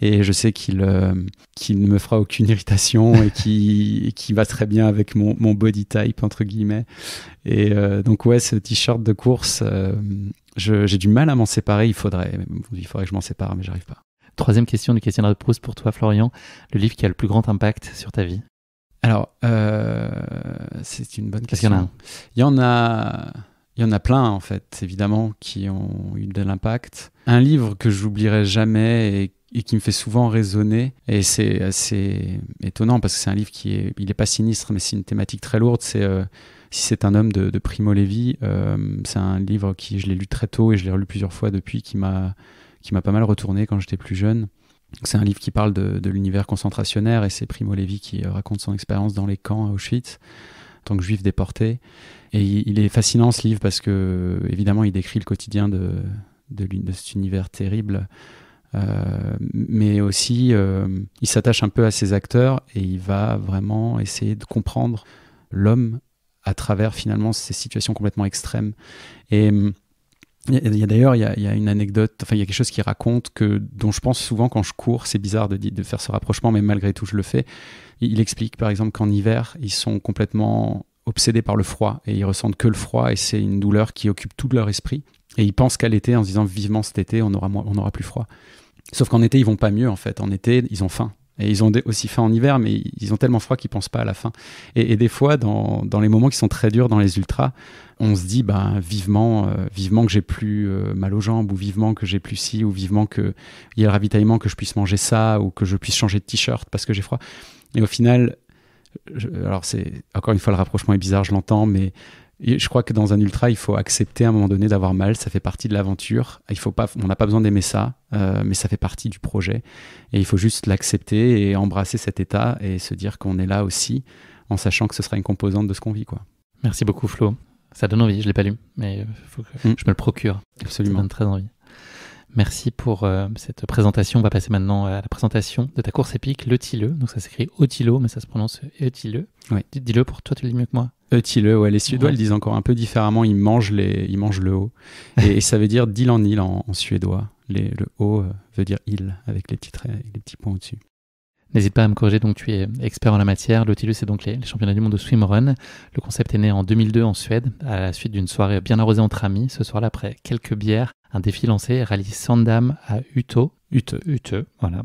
et je sais qu'il ne me fera aucune irritation et qui va très bien avec mon body type entre guillemets. Et donc ouais, ce t-shirt de course, j'ai du mal à m'en séparer. Il faudrait que je m'en sépare, mais j'arrive pas. 3e question du questionnaire de Proust pour toi, Florian. Le livre qui a le plus grand impact sur ta vie? Alors, c'est une bonne question. Qu'il y en a? Il y en a plein, en fait, évidemment, qui ont eu de l'impact. Un livre que j'oublierai jamais et qui me fait souvent résonner, et c'est assez étonnant parce que c'est un livre il est pas sinistre, mais c'est une thématique très lourde. C'est Si c'est un homme de Primo Levi. C'est un livre je l'ai lu très tôt et je l'ai relu plusieurs fois depuis, qui m'a pas mal retourné quand j'étais plus jeune. C'est un livre qui parle de l'univers concentrationnaire et c'est Primo Levi qui raconte son expérience dans les camps à Auschwitz en tant que juif déporté. Et il est fascinant ce livre parce que évidemment il décrit le quotidien de cet univers terrible, mais aussi il s'attache un peu à ses acteurs et il va vraiment essayer de comprendre l'homme à travers finalement ces situations complètement extrêmes. Et il y a une anecdote, enfin il y a quelque chose qui raconte dont je pense souvent quand je cours. C'est bizarre de faire ce rapprochement, mais malgré tout je le fais. Il explique par exemple qu'en hiver ils sont complètement obsédés par le froid et ils ressentent que le froid et c'est une douleur qui occupe tout leur esprit. Et ils pensent qu'à l'été en se disant vivement cet été on aura plus froid. Sauf qu'en été ils vont pas mieux en fait. En été ils ont faim. Et ils ont aussi faim en hiver, mais ils ont tellement froid qu'ils pensent pas à la faim. Et des fois, dans les moments qui sont très durs dans les ultras, on se dit vivement que j'ai plus mal aux jambes, ou vivement que j'ai plus ci, ou vivement qu'il y ait le ravitaillement, que je puisse manger ça, ou que je puisse changer de t-shirt parce que j'ai froid. Et au final, alors c'est encore une fois le rapprochement est bizarre, je l'entends, mais Et je crois que dans un ultra, il faut accepter à un moment donné d'avoir mal. Ça fait partie de l'aventure. On n'a pas besoin d'aimer ça, mais ça fait partie du projet. Et il faut juste l'accepter et embrasser cet état et se dire qu'on est là aussi, en sachant que ce sera une composante de ce qu'on vit, quoi. Merci beaucoup, Flo. Ça donne envie, je ne l'ai pas lu, mais il faut que je me le procure. Absolument. Ça donne très envie. Merci pour cette présentation. On va passer maintenant à la présentation de ta course épique, le Tilleux. Donc ça s'écrit Otilo, mais ça se prononce Eutilleux. Oui. Dis-le pour toi, tu le dis mieux que moi. Eutilleux, ouais. Les Suédois le disent encore un peu différemment. Ils mangent le haut. Et ça veut dire d'île en île en suédois. Le haut veut dire île avec les petits traits, avec les petits points au-dessus. N'hésite pas à me corriger, donc tu es expert en la matière. Le Tilleux, c'est donc les championnats du monde de swimrun. Le concept est né en 2002 en Suède, à la suite d'une soirée bien arrosée entre amis. Ce soir-là, après quelques bières, un défi lancé rallie Sandam à Utö, voilà,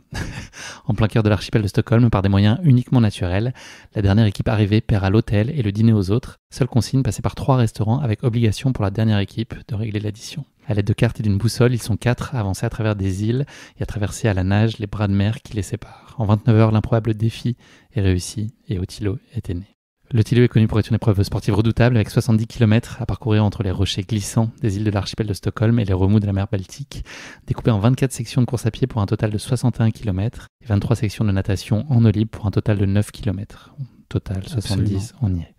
en plein cœur de l'archipel de Stockholm par des moyens uniquement naturels. La dernière équipe arrivée paiera l'hôtel et le dîner aux autres. Seule consigne, passer par 3 restaurants avec obligation pour la dernière équipe de régler l'addition. À l'aide de cartes et d'une boussole, ils sont 4 à avancer à travers des îles et à traverser à la nage les bras de mer qui les séparent. En 29 heures, l'improbable défi est réussi et Otilo était né. Le Tilleux est connu pour être une épreuve sportive redoutable avec 70 km à parcourir entre les rochers glissants des îles de l'archipel de Stockholm et les remous de la mer Baltique, découpé en 24 sections de course à pied pour un total de 61 km et 23 sections de natation en eau libre pour un total de 9 km. Total, 70, absolument. On y est.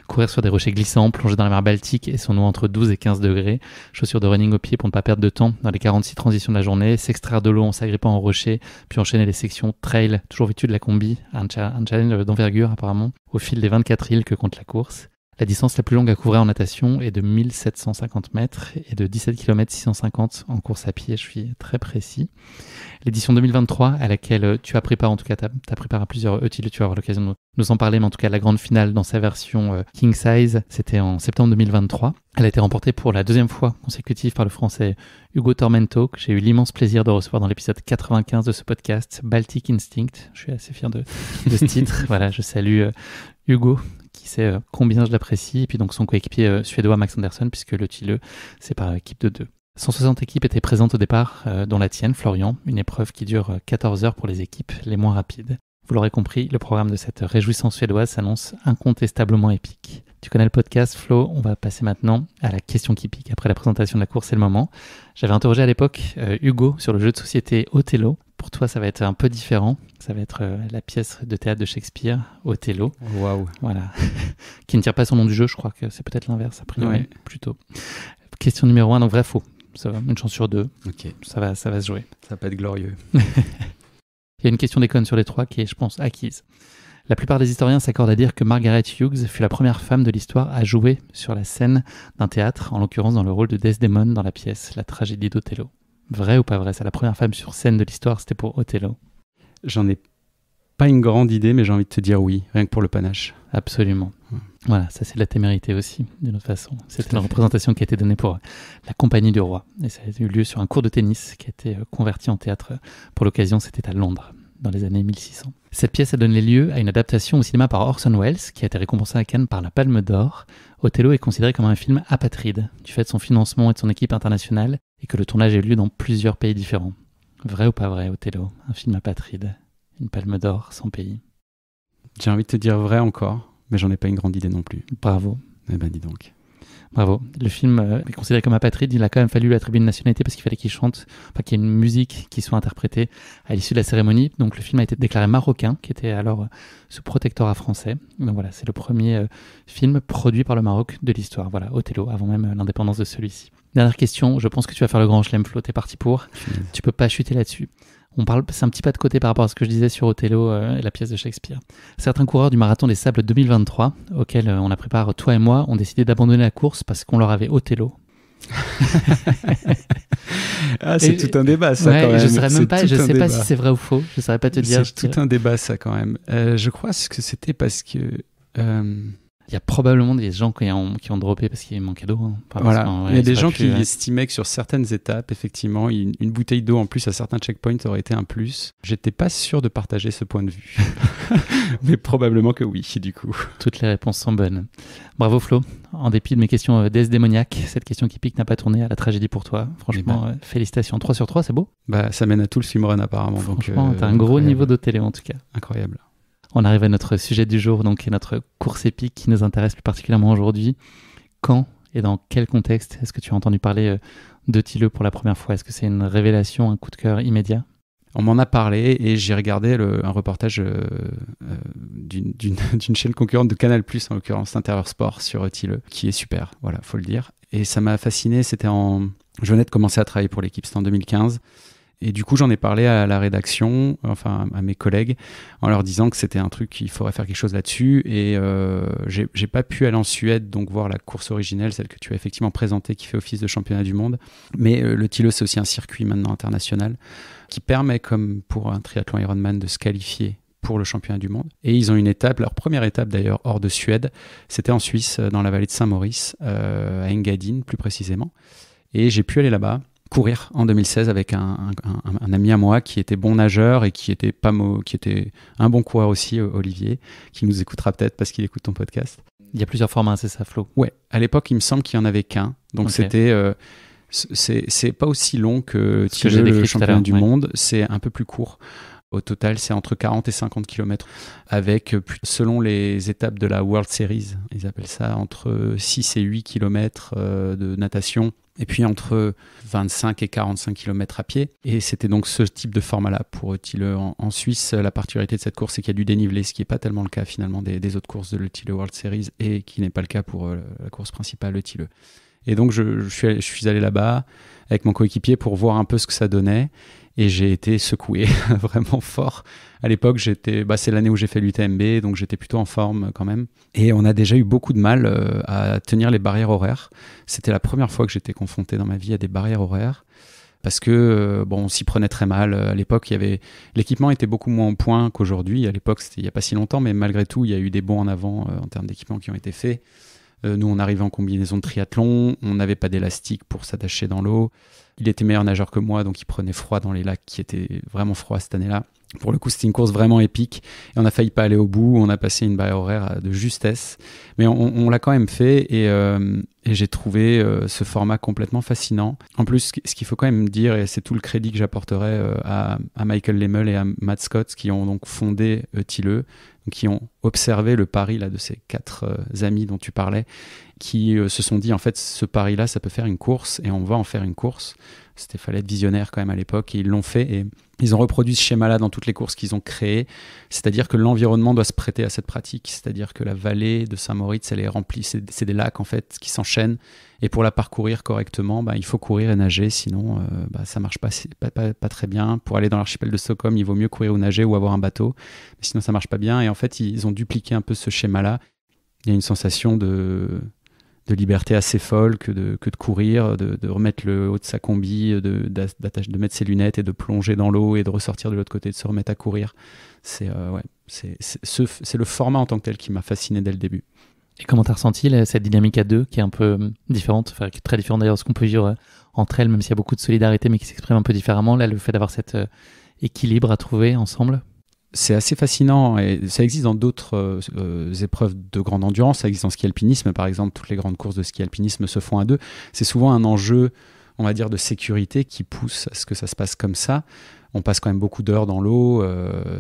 Courir sur des rochers glissants, plonger dans la mer Baltique et son eau entre 12 et 15 degrés, chaussures de running au pied pour ne pas perdre de temps dans les 46 transitions de la journée, s'extraire de l'eau en s'agrippant au rocher, puis enchaîner les sections trail, toujours vêtues de la combi, un challenge d'envergure apparemment, au fil des 24 îles que compte la course. La distance la plus longue à couvrir en natation est de 1750 mètres et de 17 km 650 en course à pied, je suis très précis. L'édition 2023 à laquelle tu as pris part, en tout cas tu as préparé plusieurs Eutilleux, tu vas avoir l'occasion de nous en parler, mais en tout cas la grande finale dans sa version King Size, c'était en septembre 2023. Elle a été remportée pour la 2e fois consécutive par le français Hugo Tormento, que j'ai eu l'immense plaisir de recevoir dans l'épisode 95 de ce podcast, Baltic Instinct. Je suis assez fier de ce titre. Voilà, je salue Hugo, qui sait combien je l'apprécie, et puis donc son coéquipier suédois Max Anderson, puisque le Tilleux, c'est par équipe de 2. 160 équipes étaient présentes au départ, dont la tienne, Florian, une épreuve qui dure 14 heures pour les équipes les moins rapides. Vous l'aurez compris, le programme de cette réjouissance suédoise s'annonce incontestablement épique. Tu connais le podcast, Flo, on va passer maintenant à la question qui pique. Après la présentation de la course, c'est le moment. J'avais interrogé à l'époque Hugo sur le jeu de société Othello. Pour toi, ça va être un peu différent. Ça va être la pièce de théâtre de Shakespeare, Othello. Waouh. Voilà. Qui ne tire pas son nom du jeu, je crois que c'est peut-être l'inverse, a priori, plutôt. Question numéro 1, donc vrai, faux. Ça va, une chance sur 2. Ok. Ça va se jouer. Ça va pas être glorieux. Il y a une question déconne sur les 3 qui est, je pense, acquise. La plupart des historiens s'accordent à dire que Margaret Hughes fut la première femme de l'histoire à jouer sur la scène d'un théâtre, en l'occurrence dans le rôle de Desdemone dans la pièce La tragédie d'Othello. Vrai ou pas vrai? C'est la première femme sur scène de l'histoire, c'était pour Othello. J'en ai pas une grande idée, mais j'ai envie de te dire oui, rien que pour le panache. Absolument. Voilà, ça c'est de la témérité aussi, d'une autre façon. C'était une représentation qui a été donnée pour la Compagnie du Roi. Et ça a eu lieu sur un cours de tennis qui a été converti en théâtre pour l'occasion. C'était à Londres, dans les années 1600. Cette pièce a donné lieu à une adaptation au cinéma par Orson Welles, qui a été récompensé à Cannes par la Palme d'Or. Othello est considéré comme un film apatride, du fait de son financement et de son équipe internationale, et que le tournage a eu lieu dans plusieurs pays différents. Vrai ou pas vrai, Othello? Un film apatride, une Palme d'Or sans pays. J'ai envie de te dire vrai encore, mais j'en ai pas une grande idée non plus. Bravo. Eh ben dis donc. Bravo. Le film est considéré comme apatride. Il a quand même fallu lui attribuer une nationalité parce qu'il fallait qu'il chante, enfin qu'il y ait une musique qui soit interprétée à l'issue de la cérémonie. Donc le film a été déclaré marocain, qui était alors sous protectorat français. Donc voilà, c'est le premier film produit par le Maroc de l'histoire. Voilà, Othello, avant même l'indépendance de celui-ci. Dernière question, je pense que tu vas faire le grand chelem, Flo, t'es parti pour. Tu peux pas chuter là-dessus. C'est un petit pas de côté par rapport à ce que je disais sur Othello et la pièce de Shakespeare. Certains coureurs du Marathon des Sables 2023, auquel on a préparé toi et moi, ont décidé d'abandonner la course parce qu'on leur avait Othello. C'est tout un débat, ça, quand même. Je saurais même pas, je sais pas si c'est vrai ou faux. Je saurais pas te dire. C'est tout un débat, ça, quand même. Je crois que c'était parce que... Il y a probablement des gens qui ont droppé parce qu'il manquait d'eau. Voilà. Il y a des gens qui estimaient que sur certaines étapes, effectivement, une bouteille d'eau en plus à certains checkpoints aurait été un plus. J'étais pas sûr de partager ce point de vue. Mais probablement que oui, du coup. Toutes les réponses sont bonnes. Bravo Flo. En dépit de mes questions desdémoniaques, cette question qui pique n'a pas tourné à la tragédie pour toi. Franchement, félicitations. 3 sur 3, c'est beau. Ça mène à tout le swimrun apparemment. Franchement, t'as un gros niveau d'Othello en tout cas. Incroyable. On arrive à notre sujet du jour, donc qui est notre course épique qui nous intéresse plus particulièrement aujourd'hui. Quand et dans quel contexte est-ce que tu as entendu parler de Thiele pour la première fois? Est-ce que c'est une révélation, un coup de cœur immédiat? On m'en a parlé et j'ai regardé un reportage d'une chaîne concurrente de Canal+, en l'occurrence Intérieur Sport, sur Thiele, qui est super, voilà, faut le dire. Et ça m'a fasciné, je venais de commencer à travailler pour l'équipe, c'était en 2015. Et du coup, j'en ai parlé à la rédaction, enfin à mes collègues, en leur disant que c'était un truc qu'il faudrait faire quelque chose là-dessus. Et j'ai pas pu aller en Suède, donc voir la course originelle, celle que tu as effectivement présentée, qui fait office de championnat du monde. Mais le Thiele, c'est aussi un circuit maintenant international qui permet, comme pour un triathlon Ironman, de se qualifier pour le championnat du monde. Et ils ont une étape, leur première étape d'ailleurs, hors de Suède, c'était en Suisse, dans la vallée de Saint-Maurice, à Engadine plus précisément. Et j'ai pu aller là-bas, courir en 2016 avec un ami à moi qui était bon nageur et qui était un bon coureur aussi, Olivier, qui nous écoutera peut-être parce qu'il écoute ton podcast. Il y a plusieurs formats, c'est ça, Flo? Ouais, à l'époque, il me semble qu'il n'y en avait qu'un. Donc c'était... c'est pas aussi long que le championnat du monde, c'est un peu plus court. Au total, c'est entre 40 et 50 km avec, selon les étapes de la World Series, ils appellent ça, entre 6 et 8 km de natation et puis entre 25 et 45 km à pied. Et c'était donc ce type de format-là pour Thiele. En Suisse, la particularité de cette course, c'est qu'il y a du dénivelé, ce qui n'est pas tellement le cas finalement des autres courses de le Thiele World Series et qui n'est pas le cas pour la course principale, le Thiele. Et donc, je suis allé là-bas avec mon coéquipier pour voir un peu ce que ça donnait. Et j'ai été secoué vraiment fort. À l'époque, c'est l'année où j'ai fait l'UTMB, donc j'étais plutôt en forme quand même. Et on a déjà eu beaucoup de mal à tenir les barrières horaires. C'était la première fois que j'étais confronté dans ma vie à des barrières horaires. Parce que, on s'y prenait très mal. À l'époque, l'équipement était beaucoup moins au point qu'aujourd'hui. À l'époque, c'était il n'y a pas si longtemps, mais malgré tout, il y a eu des bonds en avant en termes d'équipement qui ont été faits. Nous, on arrivait en combinaison de triathlon, on n'avait pas d'élastique pour s'attacher dans l'eau. Il était meilleur nageur que moi, donc il prenait froid dans les lacs qui étaient vraiment froids cette année-là. Pour le coup, c'était une course vraiment épique et on a failli pas aller au bout. On a passé une barrière horaire de justesse, mais on l'a quand même fait et j'ai trouvé ce format complètement fascinant. En plus, ce qu'il faut quand même dire, et c'est tout le crédit que j'apporterai à Michael Lemmel et à Matt Scott, qui ont donc fondé Thiele, qui ont observé le pari là, de ces 4 amis dont tu parlais, qui se sont dit, en fait, ce pari-là, ça peut faire une course, et on va en faire une course. Fallait être visionnaire quand même à l'époque, et ils l'ont fait, et ils ont reproduit ce schéma-là dans toutes les courses qu'ils ont créées, c'est-à-dire que l'environnement doit se prêter à cette pratique, c'est-à-dire que la vallée de Saint-Maurice, elle est remplie, c'est des lacs en fait qui s'enchaînent, et pour la parcourir correctement, il faut courir et nager, sinon ça marche pas très bien. Pour aller dans l'archipel de Stockholm, il vaut mieux courir ou nager ou avoir un bateau, mais sinon ça marche pas bien, et en fait ils ont dupliqué un peu ce schéma-là. Il y a une sensation de liberté assez folle que de courir, de remettre le haut de sa combi, de mettre ses lunettes et de plonger dans l'eau et de ressortir de l'autre côté, de se remettre à courir. C'est le format en tant que tel qui m'a fasciné dès le début. Et comment tu as ressenti cette dynamique à deux qui est un peu différente, qui est très différente d'ailleurs de ce qu'on peut vivre entre elles, même s'il y a beaucoup de solidarité mais qui s'exprime un peu différemment, là, le fait d'avoir cet équilibre à trouver ensemble? C'est assez fascinant et ça existe dans d'autres épreuves de grande endurance. Ça existe en ski alpinisme, par exemple. Toutes les grandes courses de ski alpinisme se font à deux. C'est souvent un enjeu, on va dire, de sécurité qui pousse à ce que ça se passe comme ça. On passe quand même beaucoup d'heures dans l'eau.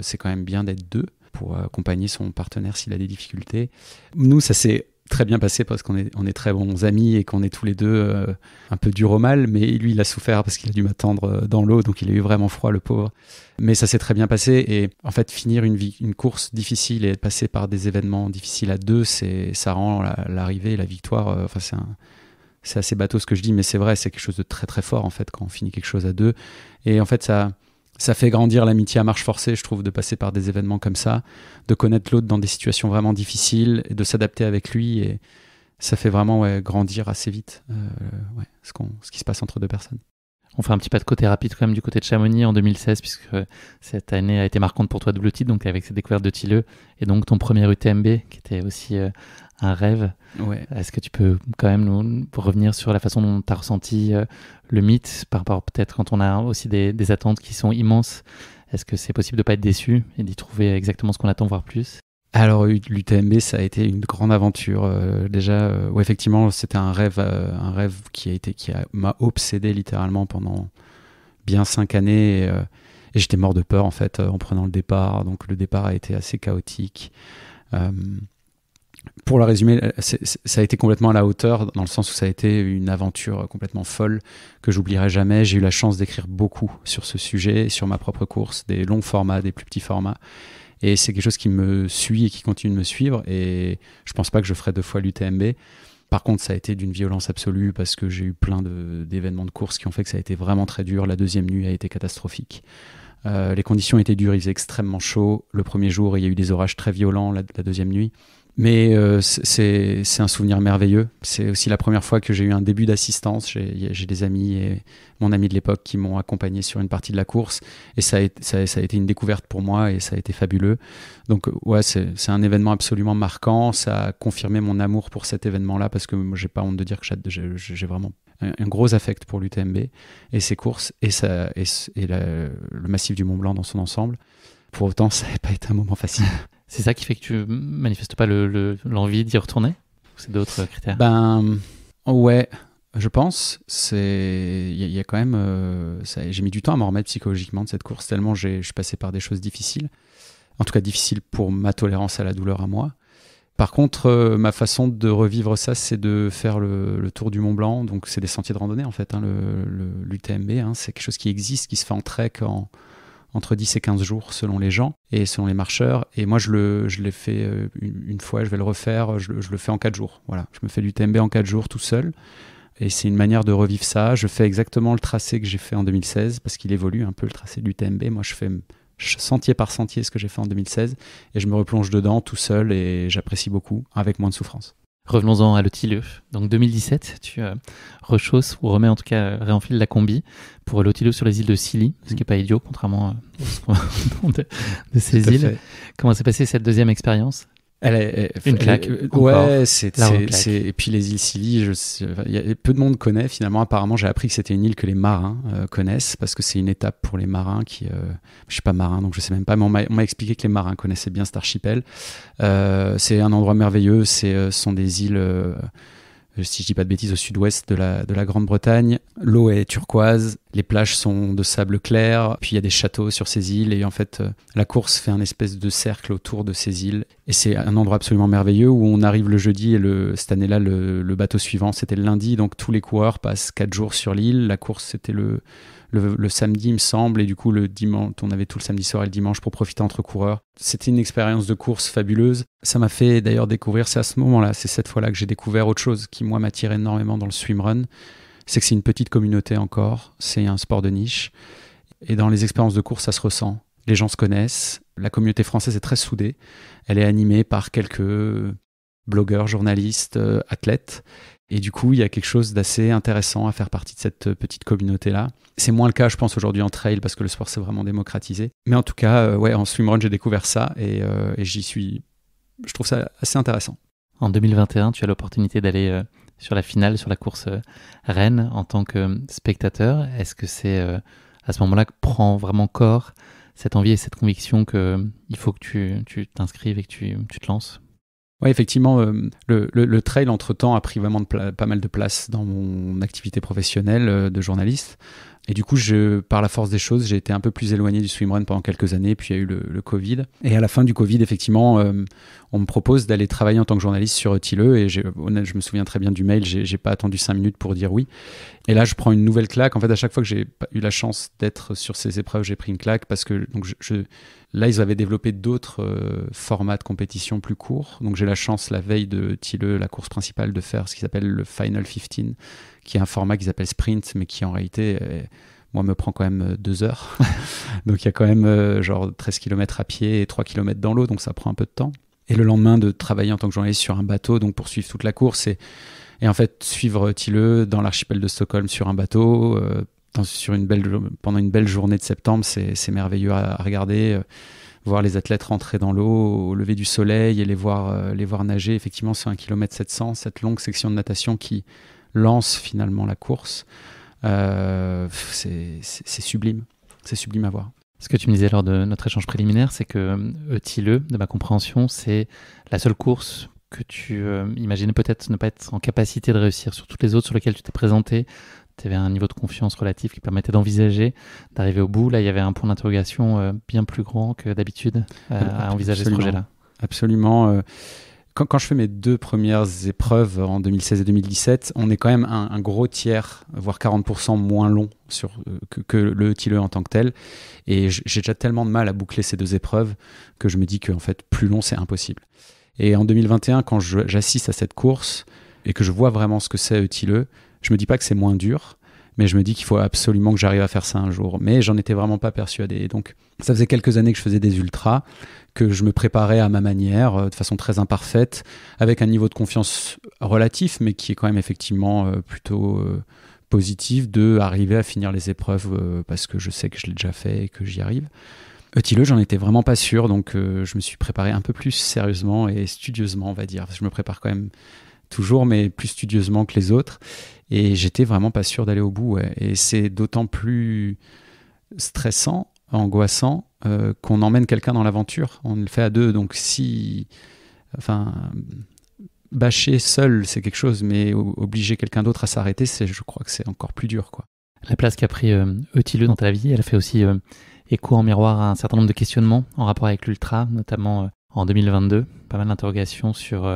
C'est quand même bien d'être deux pour accompagner son partenaire s'il a des difficultés. Nous, ça s'est très bien passé parce qu'on est très bons amis et qu'on est tous les deux un peu durs au mal, mais lui il a souffert parce qu'il a dû m'attendre dans l'eau, donc il a eu vraiment froid, le pauvre, mais ça s'est très bien passé. Et en fait, finir une course difficile et passer par des événements difficiles à deux, ça rend l'arrivée et la victoire, c'est assez bateau ce que je dis, mais c'est vrai, c'est quelque chose de très très fort en fait quand on finit quelque chose à deux. Et en fait ça fait grandir l'amitié à marche forcée, je trouve, de passer par des événements comme ça, de connaître l'autre dans des situations vraiment difficiles et de s'adapter avec lui. Et ça fait vraiment grandir assez vite ce qui se passe entre deux personnes. On fait un petit pas de côté rapide quand même du côté de Chamonix en 2016, puisque cette année a été marquante pour toi, double titre, donc avec cette découverte de Thiele et donc ton premier UTMB qui était aussi un rêve. Ouais. Est-ce que tu peux quand même nous revenir sur la façon dont tu as ressenti le mythe par rapport peut-être quand on a aussi des attentes qui sont immenses? Est-ce que c'est possible de ne pas être déçu et d'y trouver exactement ce qu'on attend, voire plus? Alors l'UTMB, ça a été une grande aventure. Déjà, effectivement, c'était un rêve qui m'a obsédé littéralement pendant bien 5 années. Et j'étais mort de peur en fait en prenant le départ. Donc le départ a été assez chaotique. Pour le résumer, ça a été complètement à la hauteur, dans le sens où ça a été une aventure complètement folle que j'oublierai jamais. J'ai eu la chance d'écrire beaucoup sur ce sujet, sur ma propre course, des longs formats, des plus petits formats. Et c'est quelque chose qui me suit et qui continue de me suivre. Et je pense pas que je ferai 2 fois l'UTMB. Par contre, ça a été d'une violence absolue parce que j'ai eu plein d'événements de course qui ont fait que ça a été vraiment très dur. La deuxième nuit a été catastrophique. Les conditions étaient dures, il faisait extrêmement chaud. Le premier jour, il y a eu des orages très violents la deuxième nuit. Mais c'est un souvenir merveilleux. C'est aussi la première fois que j'ai eu un début d'assistance. J'ai des amis et mon ami de l'époque qui m'ont accompagné sur une partie de la course. Et ça a été une découverte pour moi et ça a été fabuleux. Donc ouais, c'est un événement absolument marquant. Ça a confirmé mon amour pour cet événement-là parce que moi, j'ai pas honte de dire que j'ai vraiment un gros affect pour l'UTMB et ses courses et le massif du Mont-Blanc dans son ensemble. Pour autant, ça n'a pas été un moment facile. C'est ça qui fait que tu manifestes pas l'envie d'y retourner? Ou c'est d'autres critères? Ouais, je pense. Il y a quand même... j'ai mis du temps à m'en remettre psychologiquement de cette course, tellement je suis passé par des choses difficiles. En tout cas, difficiles pour ma tolérance à la douleur à moi. Par contre, ma façon de revivre ça, c'est de faire le tour du Mont Blanc. Donc, c'est des sentiers de randonnée, en fait, l'UTMB. Hein, c'est quelque chose qui existe, qui se fait en trek entre 10 et 15 jours selon les gens et selon les marcheurs. Et moi, je l'ai fait une fois, je vais le refaire, je le fais en 4 jours. Voilà, je me fais l'UTMB en 4 jours tout seul. Et c'est une manière de revivre ça. Je fais exactement le tracé que j'ai fait en 2016 parce qu'il évolue un peu le tracé de l'UTMB. Moi, je fais sentier par sentier ce que j'ai fait en 2016 et je me replonge dedans tout seul et j'apprécie beaucoup avec moins de souffrance. Revenons-en à l'Autileux. Donc 2017, tu rechausses ou remets en tout cas réenfiles la combi pour l'Autileux sur les îles de Scilly, ce qui n'est pas idiot contrairement de ces îles. Fait. Comment s'est passée cette deuxième expérience? Une claque. Ouais, et puis les îles Scilly, peu de monde connaît finalement. Apparemment, j'ai appris que c'était une île que les marins connaissent parce que c'est une étape pour les marins qui. Je suis pas marin, donc je sais même pas, mais on m'a expliqué que les marins connaissaient bien cet archipel. C'est un endroit merveilleux. Ce sont des îles. Si je dis pas de bêtises, au sud-ouest de la Grande-Bretagne. L'eau est turquoise, les plages sont de sable clair, puis il y a des châteaux sur ces îles et en fait la course fait un espèce de cercle autour de ces îles et c'est un endroit absolument merveilleux où on arrive le jeudi et cette année-là le bateau suivant c'était le lundi, donc tous les coureurs passent 4 jours sur l'île. La course c'était le samedi il me semble et du coup le dimanche on avait tout le samedi soir et le dimanche pour profiter entre coureurs. C'était une expérience de course fabuleuse. Ça m'a fait d'ailleurs découvrir, c'est à ce moment-là, c'est cette fois-là que j'ai découvert autre chose qui moi m'attire énormément dans le swimrun, c'est que c'est une petite communauté encore, c'est un sport de niche et dans les expériences de course ça se ressent. Les gens se connaissent, la communauté française est très soudée, elle est animée par quelques blogueurs, journalistes, athlètes. Et du coup, il y a quelque chose d'assez intéressant à faire partie de cette petite communauté-là. C'est moins le cas, je pense, aujourd'hui en trail, parce que le sport s'est vraiment démocratisé. Mais en tout cas, en swimrun, j'ai découvert ça et je trouve ça assez intéressant. En 2021, tu as l'opportunité d'aller sur la finale, sur la course Rennes, en tant que spectateur. Est-ce que c'est à ce moment-là que prend vraiment corps cette envie et cette conviction qu'il faut que tu t'inscrives et que tu te lances? Oui, effectivement, le trail, entre-temps, a pris vraiment pas mal de place dans mon activité professionnelle de journaliste. Et du coup, par la force des choses, j'ai été un peu plus éloigné du swimrun pendant quelques années, puis il y a eu le Covid. Et à la fin du Covid, effectivement, on me propose d'aller travailler en tant que journaliste sur Autileux, et je me souviens très bien du mail, j'ai pas attendu 5 minutes pour dire oui. Et là, je prends une nouvelle claque. En fait, à chaque fois que j'ai eu la chance d'être sur ces épreuves, j'ai pris une claque, parce que là, ils avaient développé d'autres formats de compétition plus courts. Donc, j'ai la chance, la veille de Tilleux, la course principale, de faire ce qui s'appelle le Final 15, qui est un format qu'ils appellent sprint, mais qui en réalité, moi, me prend quand même 2 heures. Donc, il y a quand même genre 13 km à pied et 3 km dans l'eau, donc ça prend un peu de temps. Et le lendemain, de travailler en tant que journaliste sur un bateau, donc pour suivre toute la course, et en fait, suivre Tilleux dans l'archipel de Stockholm sur un bateau, pendant une belle journée de septembre, c'est merveilleux à regarder. Voir les athlètes rentrer dans l'eau au lever du soleil et les voir nager. Effectivement, c'est 1,7 km, cette longue section de natation qui lance finalement la course. C'est sublime. C'est sublime à voir. Ce que tu me disais lors de notre échange préliminaire, c'est que Tilleux, de ma compréhension, c'est la seule course que tu imaginais peut-être ne pas être en capacité de réussir. Sur toutes les autres sur lesquelles tu t'es présenté, tu avais un niveau de confiance relatif qui permettait d'envisager d'arriver au bout. Là, il y avait un point d'interrogation bien plus grand que d'habitude à envisager ce projet-là. Absolument. quand je fais mes 2 premières épreuves en 2016 et 2017, on est quand même un gros tiers, voire 40% moins long que le Tilleux en tant que tel. Et j'ai déjà tellement de mal à boucler ces 2 épreuves que je me dis que en fait, plus long, c'est impossible. Et en 2021, quand j'assiste à cette course et que je vois vraiment ce que c'est Tilleux, je me dis pas que c'est moins dur, mais je me dis qu'il faut absolument que j'arrive à faire ça un jour. Mais j'en étais vraiment pas persuadé. Et donc, ça faisait quelques années que je faisais des ultras, que je me préparais à ma manière, de façon très imparfaite, avec un niveau de confiance relatif, mais qui est quand même effectivement plutôt positif, d'arriver à finir les épreuves parce que je sais que je l'ai déjà fait et que j'y arrive. Tilleux, j'en étais vraiment pas sûr, donc je me suis préparé un peu plus sérieusement et studieusement, on va dire. Je me prépare quand même toujours, mais plus studieusement que les autres. Et j'étais vraiment pas sûr d'aller au bout. Ouais. Et c'est d'autant plus stressant, angoissant, qu'on emmène quelqu'un dans l'aventure. On le fait à 2, donc bâcher seul, c'est quelque chose, mais obliger quelqu'un d'autre à s'arrêter, je crois que c'est encore plus dur, quoi. La place qu'a pris Tilleux dans ta vie, elle a fait aussi écho en miroir à un certain nombre de questionnements en rapport avec l'ultra, notamment en 2022. Pas mal d'interrogations sur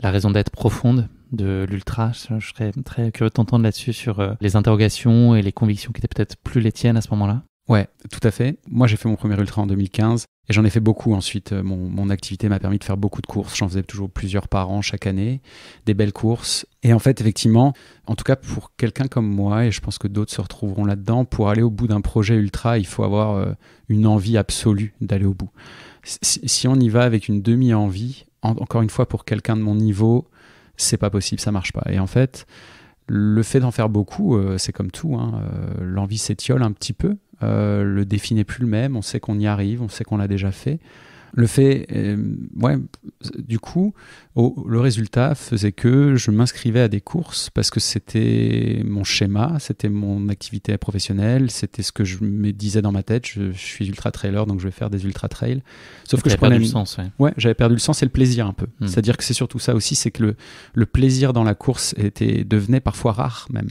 la raison d'être profonde de l'ultra. Je serais très curieux de t'entendre là-dessus sur les interrogations et les convictions qui étaient peut-être plus les tiennes à ce moment-là. Ouais, tout à fait. Moi, j'ai fait mon premier ultra en 2015 et j'en ai fait beaucoup ensuite. Mon activité m'a permis de faire beaucoup de courses. J'en faisais toujours plusieurs par an chaque année, des belles courses. Et en fait, effectivement, en tout cas pour quelqu'un comme moi, et je pense que d'autres se retrouveront là-dedans, pour aller au bout d'un projet ultra, il faut avoir une envie absolue d'aller au bout. Si on y va avec une demi-envie, encore une fois, pour quelqu'un de mon niveau, c'est pas possible, ça marche pas. Et en fait, le fait d'en faire beaucoup, c'est comme tout, hein, l'envie s'étiole un petit peu. Le défi n'est plus le même, on sait qu'on y arrive, on sait qu'on l'a déjà fait. Le fait, du coup, le résultat faisait que je m'inscrivais à des courses parce que c'était mon schéma, c'était mon activité professionnelle, c'était ce que je me disais dans ma tête. Je suis ultra trailer, donc je vais faire des ultra trails. Sauf que je prenais perdu le sens. Ouais, j'avais perdu le sens et le plaisir un peu. C'est-à-dire que c'est surtout ça aussi, c'est que le plaisir dans la course devenait parfois rare même.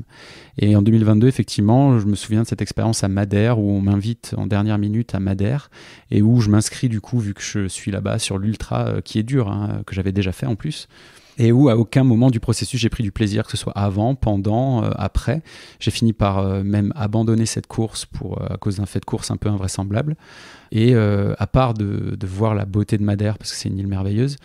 Et en 2022, effectivement, je me souviens de cette expérience à Madère où on m'invite en dernière minute à Madère et où je m'inscris du coup, vu que je suis là-bas sur l'ultra qui est dur, hein, que j'avais déjà fait en plus, et où à aucun moment du processus j'ai pris du plaisir, que ce soit avant, pendant, après. J'ai fini par même abandonner cette course à cause d'un fait de course un peu invraisemblable. Et à part de voir la beauté de Madère, parce que c'est une île merveilleuse,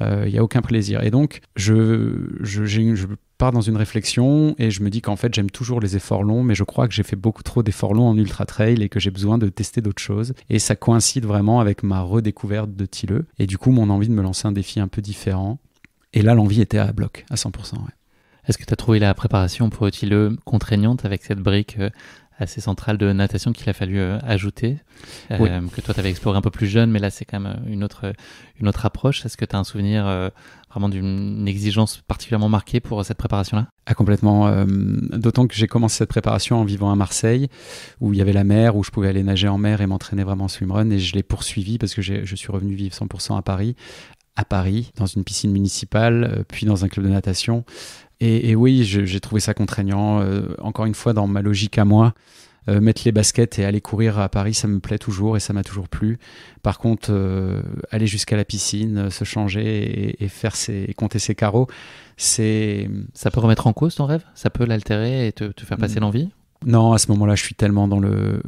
il n'y a aucun plaisir. Et donc, je pars dans une réflexion et je me dis qu'en fait, j'aime toujours les efforts longs, mais je crois que j'ai fait beaucoup trop d'efforts longs en ultra trail et que j'ai besoin de tester d'autres choses. Et ça coïncide vraiment avec ma redécouverte de Tilleux. Et du coup, mon envie de me lancer un défi un peu différent. Et là, l'envie était à bloc, à 100%. Ouais. Est-ce que tu as trouvé la préparation pour Tilleux contraignante avec cette brique assez centrale de natation qu'il a fallu ajouter, oui. Que toi tu avais exploré un peu plus jeune, mais là c'est quand même une autre approche. Est-ce que tu as un souvenir vraiment d'une exigence particulièrement marquée pour cette préparation-là ? Ah, complètement. D'autant que j'ai commencé cette préparation en vivant à Marseille, où il y avait la mer, où je pouvais aller nager en mer et m'entraîner vraiment en swimrun, et je l'ai poursuivi parce que je suis revenu vivre 100% à Paris, dans une piscine municipale, puis dans un club de natation. Et oui, j'ai trouvé ça contraignant. Encore une fois, dans ma logique à moi, mettre les baskets et aller courir à Paris, ça me plaît toujours et ça m'a toujours plu. Par contre, aller jusqu'à la piscine, se changer et compter ses carreaux, c'est... Ça peut remettre en cause ton rêve ? Ça peut l'altérer et te faire passer l'envie ? Non, à ce moment-là, je suis tellement dans le...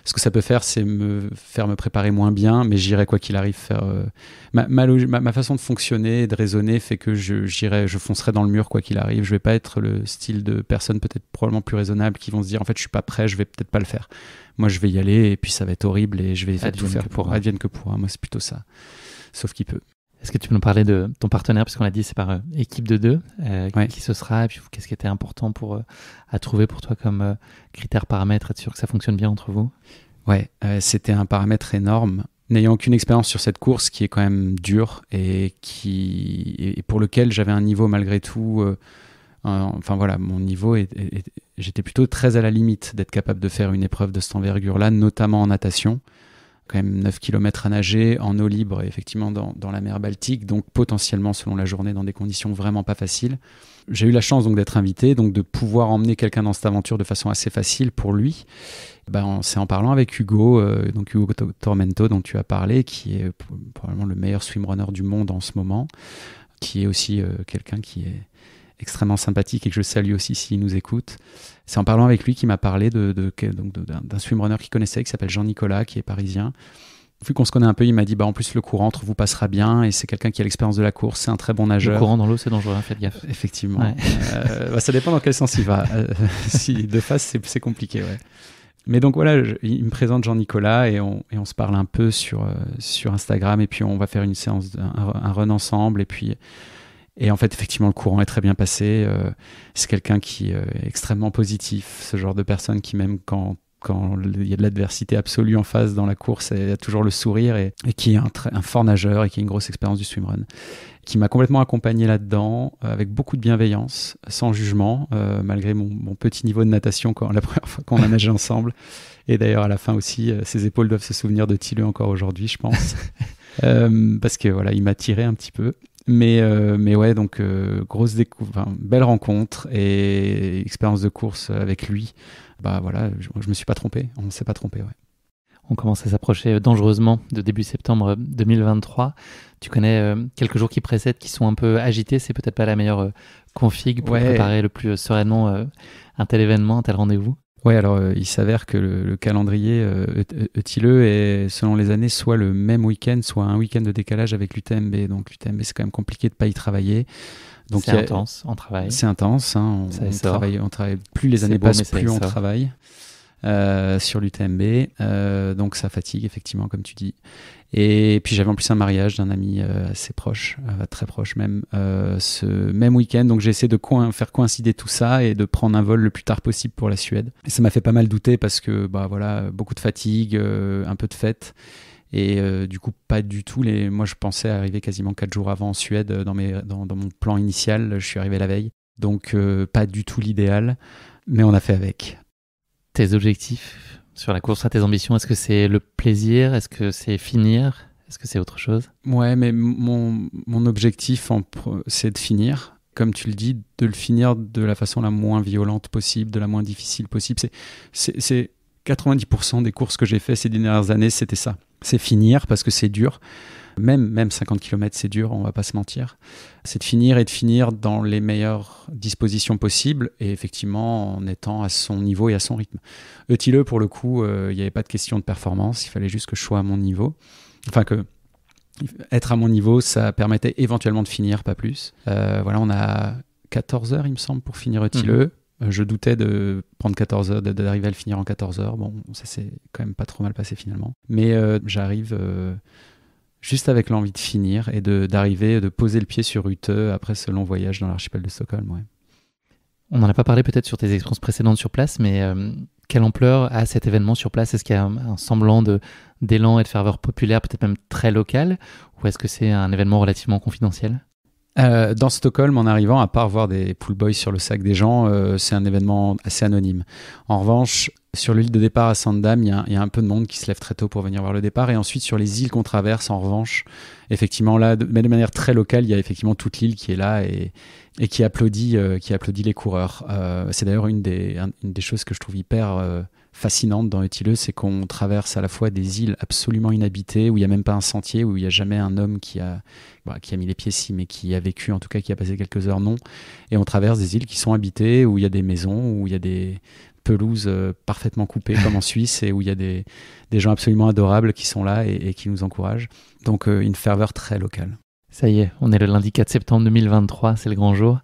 ce que ça peut faire, c'est me préparer moins bien, mais j'irai quoi qu'il arrive faire... Ma façon de fonctionner, de raisonner, fait que je foncerai dans le mur quoi qu'il arrive. Je vais pas être le style de personne peut-être probablement plus raisonnable qui vont se dire, en fait, je suis pas prêt, je vais peut-être pas le faire. Moi, je vais y aller et puis ça va être horrible et je vais tout faire pour advienne que pourra. Moi, c'est plutôt ça. Sauf qu'il peut. Est-ce que tu peux nous parler de ton partenaire, puisqu'on l'a dit, c'est par équipe de 2, ouais. Qui ce sera, et puis qu'est-ce qui était important à trouver pour toi comme critère, paramètre, être sûr que ça fonctionne bien entre vous ? Ouais, c'était un paramètre énorme. N'ayant aucune expérience sur cette course qui est quand même dure et pour lequel j'avais un niveau malgré tout... mon niveau, j'étais plutôt très à la limite d'être capable de faire une épreuve de cette envergure-là, notamment en natation. Quand même 9 km à nager en eau libre, effectivement dans la mer Baltique, donc potentiellement selon la journée dans des conditions vraiment pas faciles. J'ai eu la chance donc d'être invité, donc de pouvoir emmener quelqu'un dans cette aventure de façon assez facile pour lui. C'est en parlant avec Hugo, donc Hugo Tormento dont tu as parlé, qui est probablement le meilleur swimrunner du monde en ce moment, qui est aussi quelqu'un qui est extrêmement sympathique et que je salue aussi s'il nous écoute. C'est en parlant avec lui qu'il m'a parlé d'un swimrunner qu'il connaissait, qui s'appelle Jean-Nicolas, qui est parisien. Vu qu'on se connaît un peu, il m'a dit en plus le courant entre vous passera bien, et c'est quelqu'un qui a l'expérience de la course, c'est un très bon nageur. Le courant dans l'eau, c'est dangereux, faites gaffe. Effectivement. Ouais. Ça dépend dans quel sens il va. Si de face, c'est compliqué. Ouais. Mais donc voilà, il me présente Jean-Nicolas et on se parle un peu sur Instagram, et puis on va faire une séance, un run ensemble, et en fait, effectivement, le courant est très bien passé. C'est quelqu'un qui est extrêmement positif, ce genre de personne qui, même quand il y a de l'adversité absolue en face dans la course, il y a toujours le sourire, et qui est un fort nageur et qui a une grosse expérience du swimrun, qui m'a complètement accompagné là-dedans, avec beaucoup de bienveillance, sans jugement, malgré mon petit niveau de natation la première fois qu'on a nagé ensemble. Et d'ailleurs, à la fin aussi, ses épaules doivent se souvenir de Thilleux encore aujourd'hui, je pense. Parce que voilà, il m'a tiré un petit peu. Mais ouais, donc belle rencontre et expérience de course avec lui. Bah voilà, je me suis pas trompé, on ne s'est pas trompé, ouais. On commence à s'approcher dangereusement de début septembre 2023. Tu connais quelques jours qui précèdent, qui sont un peu agités. C'est peut-être pas la meilleure config pour préparer le plus sereinement un tel événement, un tel rendez-vous. Oui, alors il s'avère que le calendrier Thilleux est, selon les années, soit le même week-end, soit un week-end de décalage avec l'UTMB. Donc l'UTMB, c'est quand même compliqué de ne pas y travailler. Donc, c'est intense, on travaille. C'est intense, hein, on travaille. Plus les années passent, plus on travaille sur l'UTMB. Donc ça fatigue, effectivement, comme tu dis. Et puis j'avais en plus un mariage d'un ami assez proche, très proche même, ce même week-end. Donc j'ai essayé de faire coïncider tout ça et de prendre un vol le plus tard possible pour la Suède. Et ça m'a fait pas mal douter parce que beaucoup de fatigue, un peu de fête. Et du coup, pas du tout moi je pensais arriver quasiment 4 jours avant en Suède dans mon plan initial. Je suis arrivé la veille. Donc pas du tout l'idéal, mais on a fait avec. Tes objectifs sur la course, à tes ambitions, est-ce que c'est le plaisir? Est-ce que c'est finir? Est-ce que c'est autre chose? Ouais, mais mon objectif, c'est de finir. Comme tu le dis, de le finir de la façon la moins violente possible, de la moins difficile possible. C'est 90% des courses que j'ai fait ces dernières années, c'était ça. C'est finir parce que c'est dur. Même 50 km, c'est dur, on va pas se mentir. C'est de finir dans les meilleures dispositions possibles et effectivement en étant à son niveau et à son rythme. Thilleux, pour le coup, il n'y avait pas de question de performance, il fallait juste que je sois à mon niveau. Enfin, être à mon niveau, ça permettait éventuellement de finir, pas plus. Voilà, on a 14 heures, il me semble, pour finir Thilleux. Je doutais de prendre 14 heures, d'arriver à le finir en 14 heures. Bon, ça s'est quand même pas trop mal passé finalement. Mais j'arrive juste avec l'envie de finir et d'arriver, de poser le pied sur Utö après ce long voyage dans l'archipel de Stockholm. Ouais. On n'en a pas parlé peut-être sur tes expériences précédentes sur place, mais quelle ampleur a cet événement sur place? Est-ce qu'il y a un semblant d'élan et de ferveur populaire, peut-être même très local, ou est-ce que c'est un événement relativement confidentiel? Dans Stockholm, en arrivant, à part voir des pool boys sur le sac des gens, c'est un événement assez anonyme. En revanche, sur l'île de départ à Sandam, il y a un peu de monde qui se lève très tôt pour venir voir le départ. Et ensuite, sur les îles qu'on traverse, en revanche, effectivement, là, mais de manière très locale, il y a effectivement toute l'île qui est là et qui applaudit les coureurs. C'est d'ailleurs une des choses que je trouve hyper fascinante dans Thilleux, c'est qu'on traverse à la fois des îles absolument inhabitées, où il n'y a même pas un sentier, où il n'y a jamais un homme qui a mis les pieds ici, mais qui a vécu, en tout cas, qui a passé quelques heures, non. Et on traverse des îles qui sont habitées, où il y a des maisons, où il y a des pelouses parfaitement coupées, comme en Suisse, et où il y a des gens absolument adorables qui sont là et qui nous encouragent. Donc, une ferveur très locale. Ça y est, on est le lundi 4 septembre 2023, c'est le grand jour.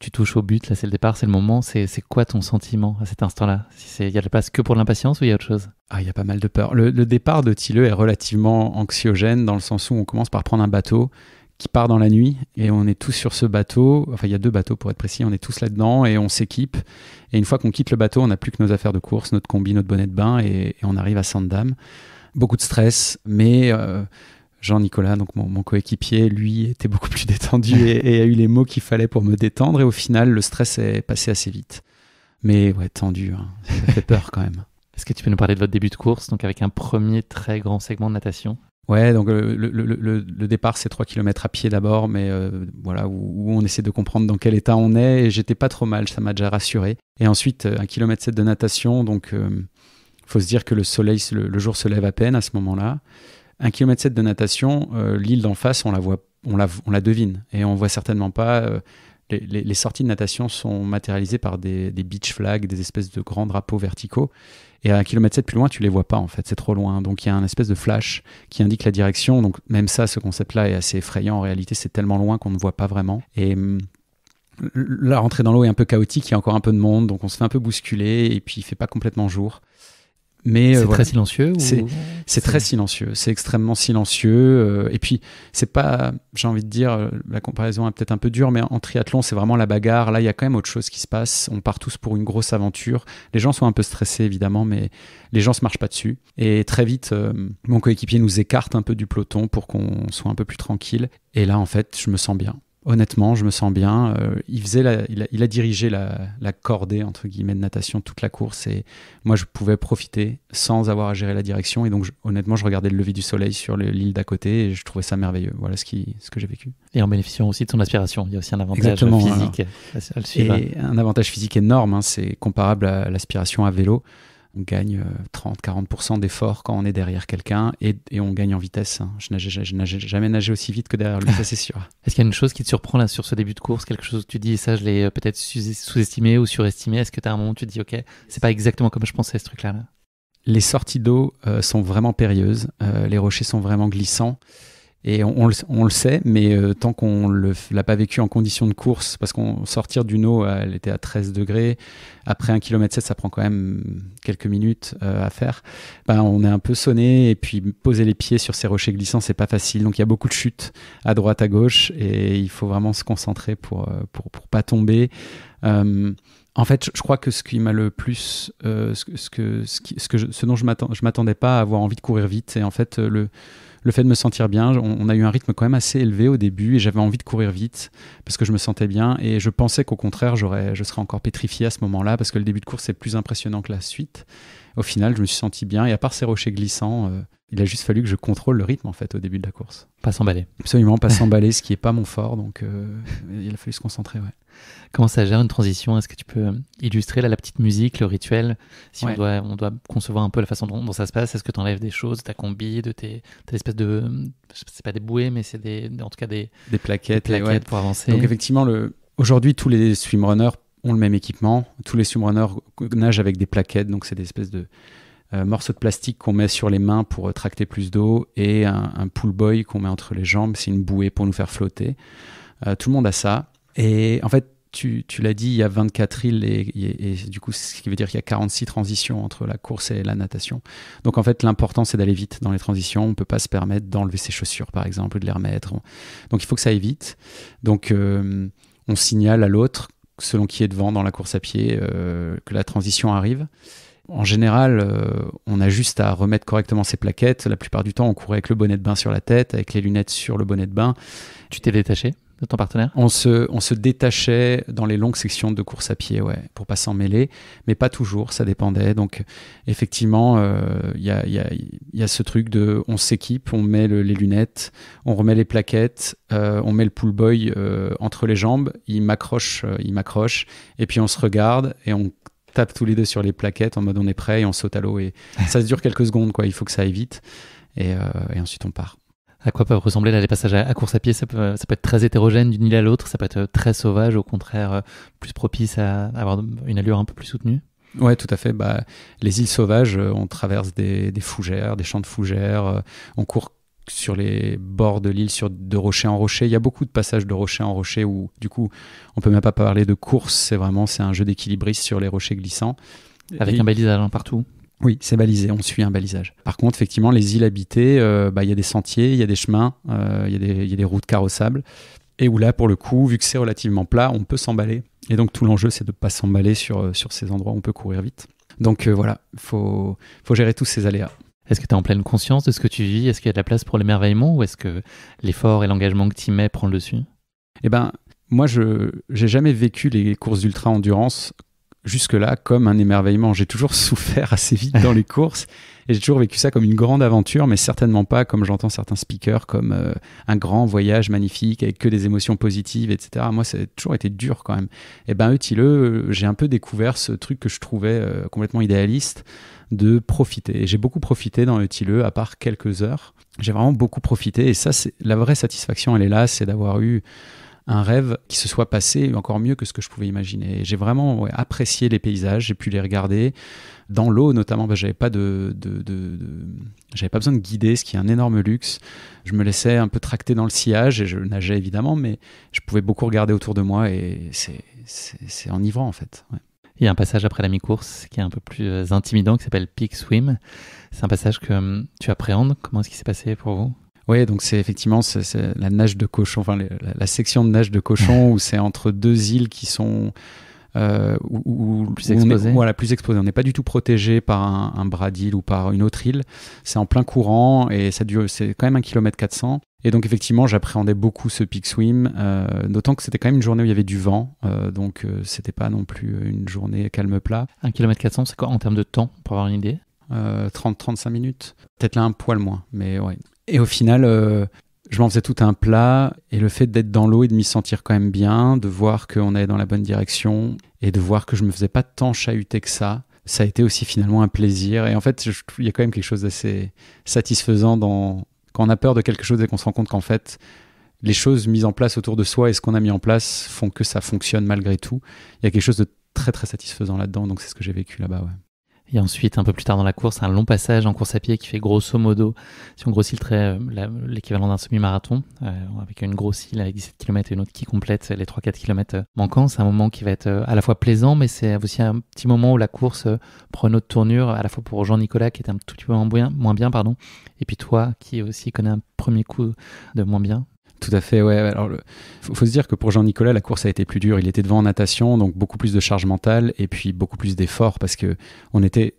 Tu touches au but, là c'est le départ, c'est le moment. C'est quoi ton sentiment à cet instant-là? Il y a de la place que pour l'impatience ou il y a autre chose? Il y a pas mal de peur. Le départ de Thilleux est relativement anxiogène dans le sens où on commence par prendre un bateau qui part dans la nuit et on est tous sur ce bateau. Enfin, il y a 2 bateaux pour être précis, on est tous là-dedans et on s'équipe. Et une fois qu'on quitte le bateau, on n'a plus que nos affaires de course, notre combi, notre bonnet de bain et on arrive à Sandam. Beaucoup de stress, mais Jean-Nicolas, donc mon coéquipier, lui était beaucoup plus détendu et a eu les mots qu'il fallait pour me détendre. Et au final, le stress est passé assez vite. Mais ouais, tendu, hein. Ça fait peur quand même. Est-ce que tu peux nous parler de votre début de course, donc avec un premier très grand segment de natation? Ouais, donc le départ, c'est 3 km à pied d'abord, mais voilà, où on essaie de comprendre dans quel état on est. Et j'étais pas trop mal, ça m'a déjà rassuré. Et ensuite, 1,7 km de natation, donc faut se dire que le jour se lève à peine à ce moment-là. 1,7 km de natation, l'île d'en face, on la voit on la devine. Et on voit certainement pas... les sorties de natation sont matérialisées par des beach flags, des espèces de grands drapeaux verticaux. Et à 1,7 km plus loin, tu les vois pas, en fait. C'est trop loin. Donc, il y a un espèce de flash qui indique la direction. Donc, même ça, ce concept-là est assez effrayant. En réalité, c'est tellement loin qu'on ne voit pas vraiment. Et la rentrée dans l'eau est un peu chaotique. Il y a encore un peu de monde. Donc, on se fait un peu bousculer. Et puis, il fait pas complètement jour. Mais c'est très silencieux c'est très silencieux, c'est extrêmement silencieux. Et puis, c'est pas, j'ai envie de dire, la comparaison est peut-être un peu dure, mais en triathlon, c'est vraiment la bagarre. Là, il y a quand même autre chose qui se passe. On part tous pour une grosse aventure. Les gens sont un peu stressés, évidemment, mais les gens se marchent pas dessus. Et très vite, mon coéquipier nous écarte un peu du peloton pour qu'on soit un peu plus tranquille. Et là, en fait, je me sens bien. Honnêtement, je me sens bien. Il a dirigé la cordée, entre guillemets, de natation toute la course et moi, je pouvais profiter sans avoir à gérer la direction. Et donc, honnêtement, je regardais le lever du soleil sur l'île d'à côté et je trouvais ça merveilleux. Voilà ce que j'ai vécu. Et en bénéficiant aussi de son aspiration. Il y a aussi un avantage Exactement, physique à le suivre. Et un avantage physique énorme. Hein, c'est comparable à l'aspiration à vélo. On gagne 30-40% d'effort quand on est derrière quelqu'un et on gagne en vitesse. Hein. Je n'ai jamais nagé aussi vite que derrière lui, ça c'est sûr. Est-ce qu'il y a une chose qui te surprend là sur ce début de course, quelque chose que tu dis, ça je l'ai peut-être sous-estimé ou surestimé? Est-ce que tu as un moment où tu te dis, ok, c'est pas exactement comme je pensais ce truc-là là? Les sorties d'eau sont vraiment périlleuses, les rochers sont vraiment glissants. Et on le sait, mais tant qu'on ne l'a pas vécu en conditions de course, parce qu'on sortir d'une eau, elle était à 13 degrés, après 1,7 km, ça prend quand même quelques minutes à faire, on est un peu sonné, et puis poser les pieds sur ces rochers glissants, c'est pas facile. Donc il y a beaucoup de chutes à droite, à gauche, et il faut vraiment se concentrer pour pas tomber. En fait, je crois que ce qui m'a le plus, ce dont je m'attendais pas à avoir envie de courir vite, et en fait le fait de me sentir bien, on a eu un rythme quand même assez élevé au début et j'avais envie de courir vite parce que je me sentais bien et je pensais qu'au contraire, je serais encore pétrifié à ce moment-là parce que le début de course est plus impressionnant que la suite. Au final, je me suis senti bien et à part ces rochers glissants, il a juste fallu que je contrôle le rythme en fait au début de la course. Pas s'emballer. Absolument, pas s'emballer, ce qui n'est pas mon fort, donc il a fallu se concentrer, ouais. Comment ça gère une transition? Est-ce que tu peux illustrer là, la petite musique, le rituel? Si on doit concevoir un peu la façon dont ça se passe, est-ce que tu enlèves des choses de ta combi, de tes espèces de... C'est pas des bouées, mais c'est en tout cas des plaquettes pour avancer. Donc effectivement, aujourd'hui, tous les swimrunners ont le même équipement. Tous les swimrunners nagent avec des plaquettes, donc c'est des espèces de morceaux de plastique qu'on met sur les mains pour tracter plus d'eau et un pull buoy qu'on met entre les jambes. C'est une bouée pour nous faire flotter. Tout le monde a ça. Et en fait, tu l'as dit, il y a 24 îles et du coup, ce qui veut dire qu'il y a 46 transitions entre la course et la natation. Donc en fait, l'important, c'est d'aller vite dans les transitions. On ne peut pas se permettre d'enlever ses chaussures, par exemple, ou de les remettre. Donc il faut que ça aille vite. Donc on signale à l'autre, selon qui est devant dans la course à pied, que la transition arrive. En général, on a juste à remettre correctement ses plaquettes. La plupart du temps, on courait avec le bonnet de bain sur la tête, avec les lunettes sur le bonnet de bain. Tu t'es détaché de ton partenaire? On se détachait dans les longues sections de course à pied, pour pas s'en mêler, mais pas toujours, ça dépendait. Donc effectivement, il y a ce truc de on s'équipe, on met les lunettes, on remet les plaquettes, on met le pull buoy entre les jambes, il m'accroche, et puis on se regarde et on tape tous les deux sur les plaquettes en mode on est prêt et on saute à l'eau et ça se dure quelques secondes, il faut que ça aille vite et ensuite on part. À quoi peuvent ressembler là, les passages à course à pied? Ça peut être très hétérogène d'une île à l'autre, ça peut être très sauvage, au contraire plus propice à avoir une allure un peu plus soutenue. Ouais, tout à fait. Les îles sauvages, on traverse des fougères, des champs de fougères, on court sur les bords de l'île, de rocher en rocher. Il y a beaucoup de passages de rocher en rocher où du coup on peut même pas parler de course, c'est un jeu d'équilibriste sur les rochers glissants. Avec un balisage partout. Oui, c'est balisé, on suit un balisage. Par contre, effectivement, les îles habitées, il y a des sentiers, il y a des chemins, il y a des routes carrossables. Et où là, pour le coup, vu que c'est relativement plat, on peut s'emballer. Et donc, tout l'enjeu, c'est de ne pas s'emballer sur ces endroits où on peut courir vite. Donc voilà, il faut gérer tous ces aléas. Est-ce que tu es en pleine conscience de ce que tu vis? Est-ce qu'il y a de la place pour l'émerveillement? Ou est-ce que l'effort et l'engagement que tu y mets prend le dessus? Moi, je n'ai jamais vécu les courses d'ultra-endurance jusque-là comme un émerveillement. J'ai toujours souffert assez vite dans les courses et j'ai toujours vécu ça comme une grande aventure, mais certainement pas comme j'entends certains speakers, comme un grand voyage magnifique avec que des émotions positives, etc. Moi, ça a toujours été dur quand même. Et ben, Eutilleux, j'ai un peu découvert ce truc que je trouvais complètement idéaliste, de profiter. Et j'ai beaucoup profité dans Eutilleux, à part quelques heures. J'ai vraiment beaucoup profité et ça, c'est la vraie satisfaction, elle est là, c'est d'avoir eu un rêve qui se soit passé encore mieux que ce que je pouvais imaginer. Et j'ai vraiment apprécié les paysages, j'ai pu les regarder. Dans l'eau, notamment, j'avais pas j'avais pas besoin de guider, ce qui est un énorme luxe. Je me laissais un peu tracter dans le sillage et je nageais évidemment, mais je pouvais beaucoup regarder autour de moi et c'est enivrant en fait. Ouais. Il y a un passage après la mi-course qui est un peu plus intimidant, qui s'appelle Peak Swim. C'est un passage que tu appréhendes. Comment est-ce qu'il s'est passé pour vous ? Oui, donc c'est effectivement c'est la nage de cochon, enfin la section de nage de cochon où c'est entre deux îles qui sont plus exposées. Voilà, plus exposées. On n'est pas du tout protégé par un bras d'île ou par une autre île. C'est en plein courant et ça dure, c'est quand même 1,4 km. Et donc effectivement, j'appréhendais beaucoup ce peak swim, d'autant que c'était quand même une journée où il y avait du vent, donc c'était pas non plus une journée calme plat. 1,4 km, c'est quoi en termes de temps, pour avoir une idée ? 30-35 minutes, peut-être là un poil moins, mais ouais. Et au final, je m'en faisais tout un plat, et le fait d'être dans l'eau et de m'y sentir quand même bien, de voir qu'on allait dans la bonne direction, et de voir que je me faisais pas tant chahuter que ça a été aussi finalement un plaisir. Et en fait, il y a quand même quelque chose d'assez satisfaisant quand on a peur de quelque chose et qu'on se rend compte qu'en fait, les choses mises en place autour de soi et ce qu'on a mis en place font que ça fonctionne malgré tout. Il y a quelque chose de très très satisfaisant là-dedans, donc c'est ce que j'ai vécu là-bas, ouais. Et ensuite, un peu plus tard dans la course, un long passage en course à pied qui fait grosso modo, si on grossit le trait, l'équivalent d'un semi-marathon, avec une grosse île avec 17 km et une autre qui complète les 3-4 km manquants. C'est un moment qui va être à la fois plaisant, mais c'est aussi un petit moment où la course prend une autre tournure, à la fois pour Jean-Nicolas qui est un tout petit peu moins bien, et puis toi qui aussi connais un premier coup de moins bien. Tout à fait, ouais. Alors, faut se dire que pour Jean-Nicolas, la course a été plus dure. Il était devant en natation, donc beaucoup plus de charge mentale et puis beaucoup plus d'efforts parce que on est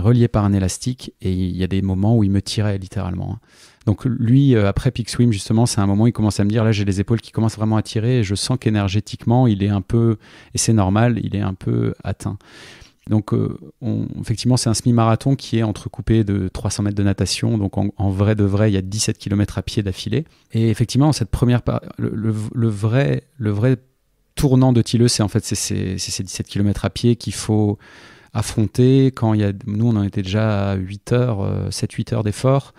relié par un élastique et il y a des moments où il me tirait littéralement. Donc lui, après Peak Swim, justement, c'est un moment où il commence à me dire, là j'ai les épaules qui commencent vraiment à tirer et je sens qu'énergétiquement, il est un peu, et c'est normal, il est un peu atteint. Donc effectivement, c'est un semi-marathon qui est entrecoupé de 300 mètres de natation. Donc en vrai de vrai, il y a 17 km à pied d'affilée. Et effectivement, cette première le vrai tournant de Eutilleux, c'est en fait ces 17 km à pied qu'il faut affronter. Quand nous, on en était déjà à 7-8 heures d'effort.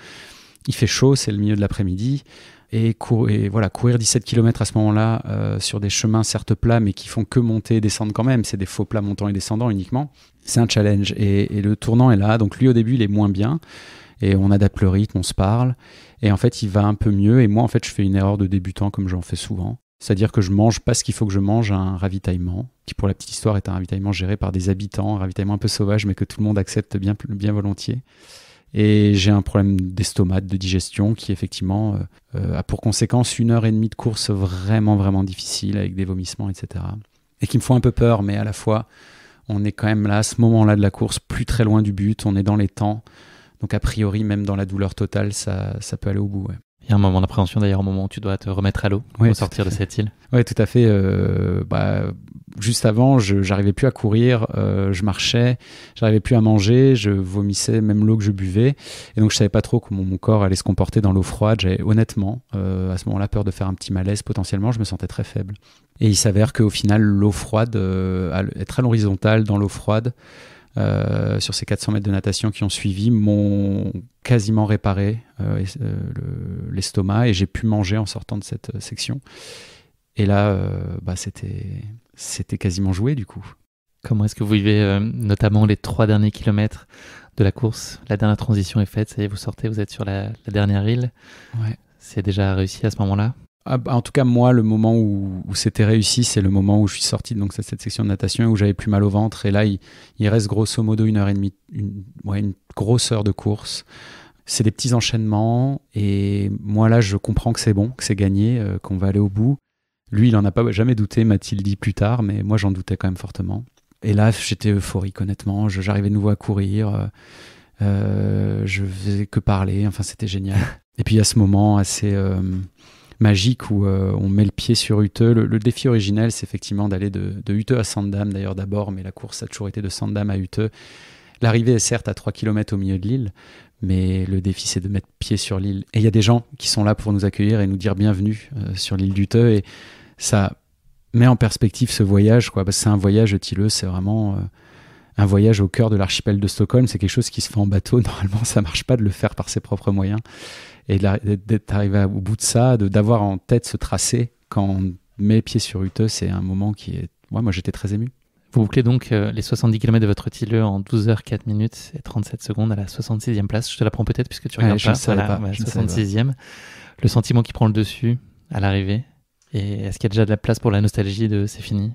Il fait chaud, c'est le milieu de l'après-midi. Et courir 17 km à ce moment-là sur des chemins certes plats mais qui font que monter et descendre quand même, c'est des faux plats montants et descendants uniquement, c'est un challenge et le tournant est là. Donc lui au début il est moins bien et on adapte le rythme, on se parle et en fait il va un peu mieux et moi en fait je fais une erreur de débutant comme j'en fais souvent, c'est-à-dire que je mange pas ce qu'il faut que je mange à un ravitaillement qui pour la petite histoire est un ravitaillement géré par des habitants, un ravitaillement un peu sauvage mais que tout le monde accepte bien volontiers. Et j'ai un problème d'estomac, de digestion qui effectivement a pour conséquence 1h30 de course vraiment vraiment difficile avec des vomissements, etc. Et qui me font un peu peur, mais à la fois on est quand même là, à ce moment-là de la course, plus très loin du but, on est dans les temps. Donc a priori, même dans la douleur totale, ça peut aller au bout. Ouais. Il y a un moment d'appréhension d'ailleurs au moment où tu dois te remettre à l'eau pour sortir de cette île. Oui, tout à fait. Juste avant, j'arrivais plus à courir, je marchais, j'arrivais plus à manger, je vomissais même l'eau que je buvais. Et donc, je savais pas trop comment mon corps allait se comporter dans l'eau froide. J'avais honnêtement, à ce moment-là, peur de faire un petit malaise potentiellement. Je me sentais très faible. Et il s'avère qu'au final, l'eau froide, être à l'horizontale dans l'eau froide, sur ces 400 mètres de natation qui ont suivi, m'ont quasiment réparé l'estomac et j'ai pu manger en sortant de cette section. Et là, c'était quasiment joué du coup. Comment est-ce que vous vivez notamment les 3 derniers kilomètres de la course ? La dernière transition est faite, ça y est, vous sortez, vous êtes sur la dernière île. Ouais. C'est déjà réussi à ce moment-là ? En tout cas, moi, le moment où c'était réussi, c'est le moment où je suis sorti de cette section de natation et où j'avais plus mal au ventre. Et là, il reste grosso modo 1h30, une grosse heure de course. C'est des petits enchaînements. Et moi, là, je comprends que c'est bon, que c'est gagné, qu'on va aller au bout. Lui, il en a pas jamais douté, m'a-t-il dit plus tard, mais moi, j'en doutais quand même fortement. Et là, j'étais euphorique, honnêtement. J'arrivais de nouveau à courir. Je faisais que parler. Enfin, c'était génial. Et puis, à ce moment assez magique où on met le pied sur Utö. Le défi originel, c'est effectivement d'aller de Utö à Sandam d'ailleurs d'abord, mais la course a toujours été de Sandam à Utö. L'arrivée est certes à 3 km au milieu de l'île, mais le défi, c'est de mettre pied sur l'île. Et il y a des gens qui sont là pour nous accueillir et nous dire bienvenue sur l'île d'Utö. Et ça met en perspective ce voyage, quoi, parce que c'est un voyage, Utö, c'est vraiment un voyage au cœur de l'archipel de Stockholm. C'est quelque chose qui se fait en bateau. Normalement, ça ne marche pas de le faire par ses propres moyens. Et d'être arrivé au bout de ça, d'avoir en tête ce tracé, quand on met pied sur Utö, c'est un moment qui est... Ouais, moi, j'étais très ému. Vous bouclez donc les 70 km de votre Utö en 12 h 4 minutes et 37 secondes à la 66e place. Je te la prends peut-être puisque tu regardes je ne savais pas. 66e. Le sentiment qui prend le dessus à l'arrivée. Et est-ce qu'il y a déjà de la place pour la nostalgie de c'est fini ?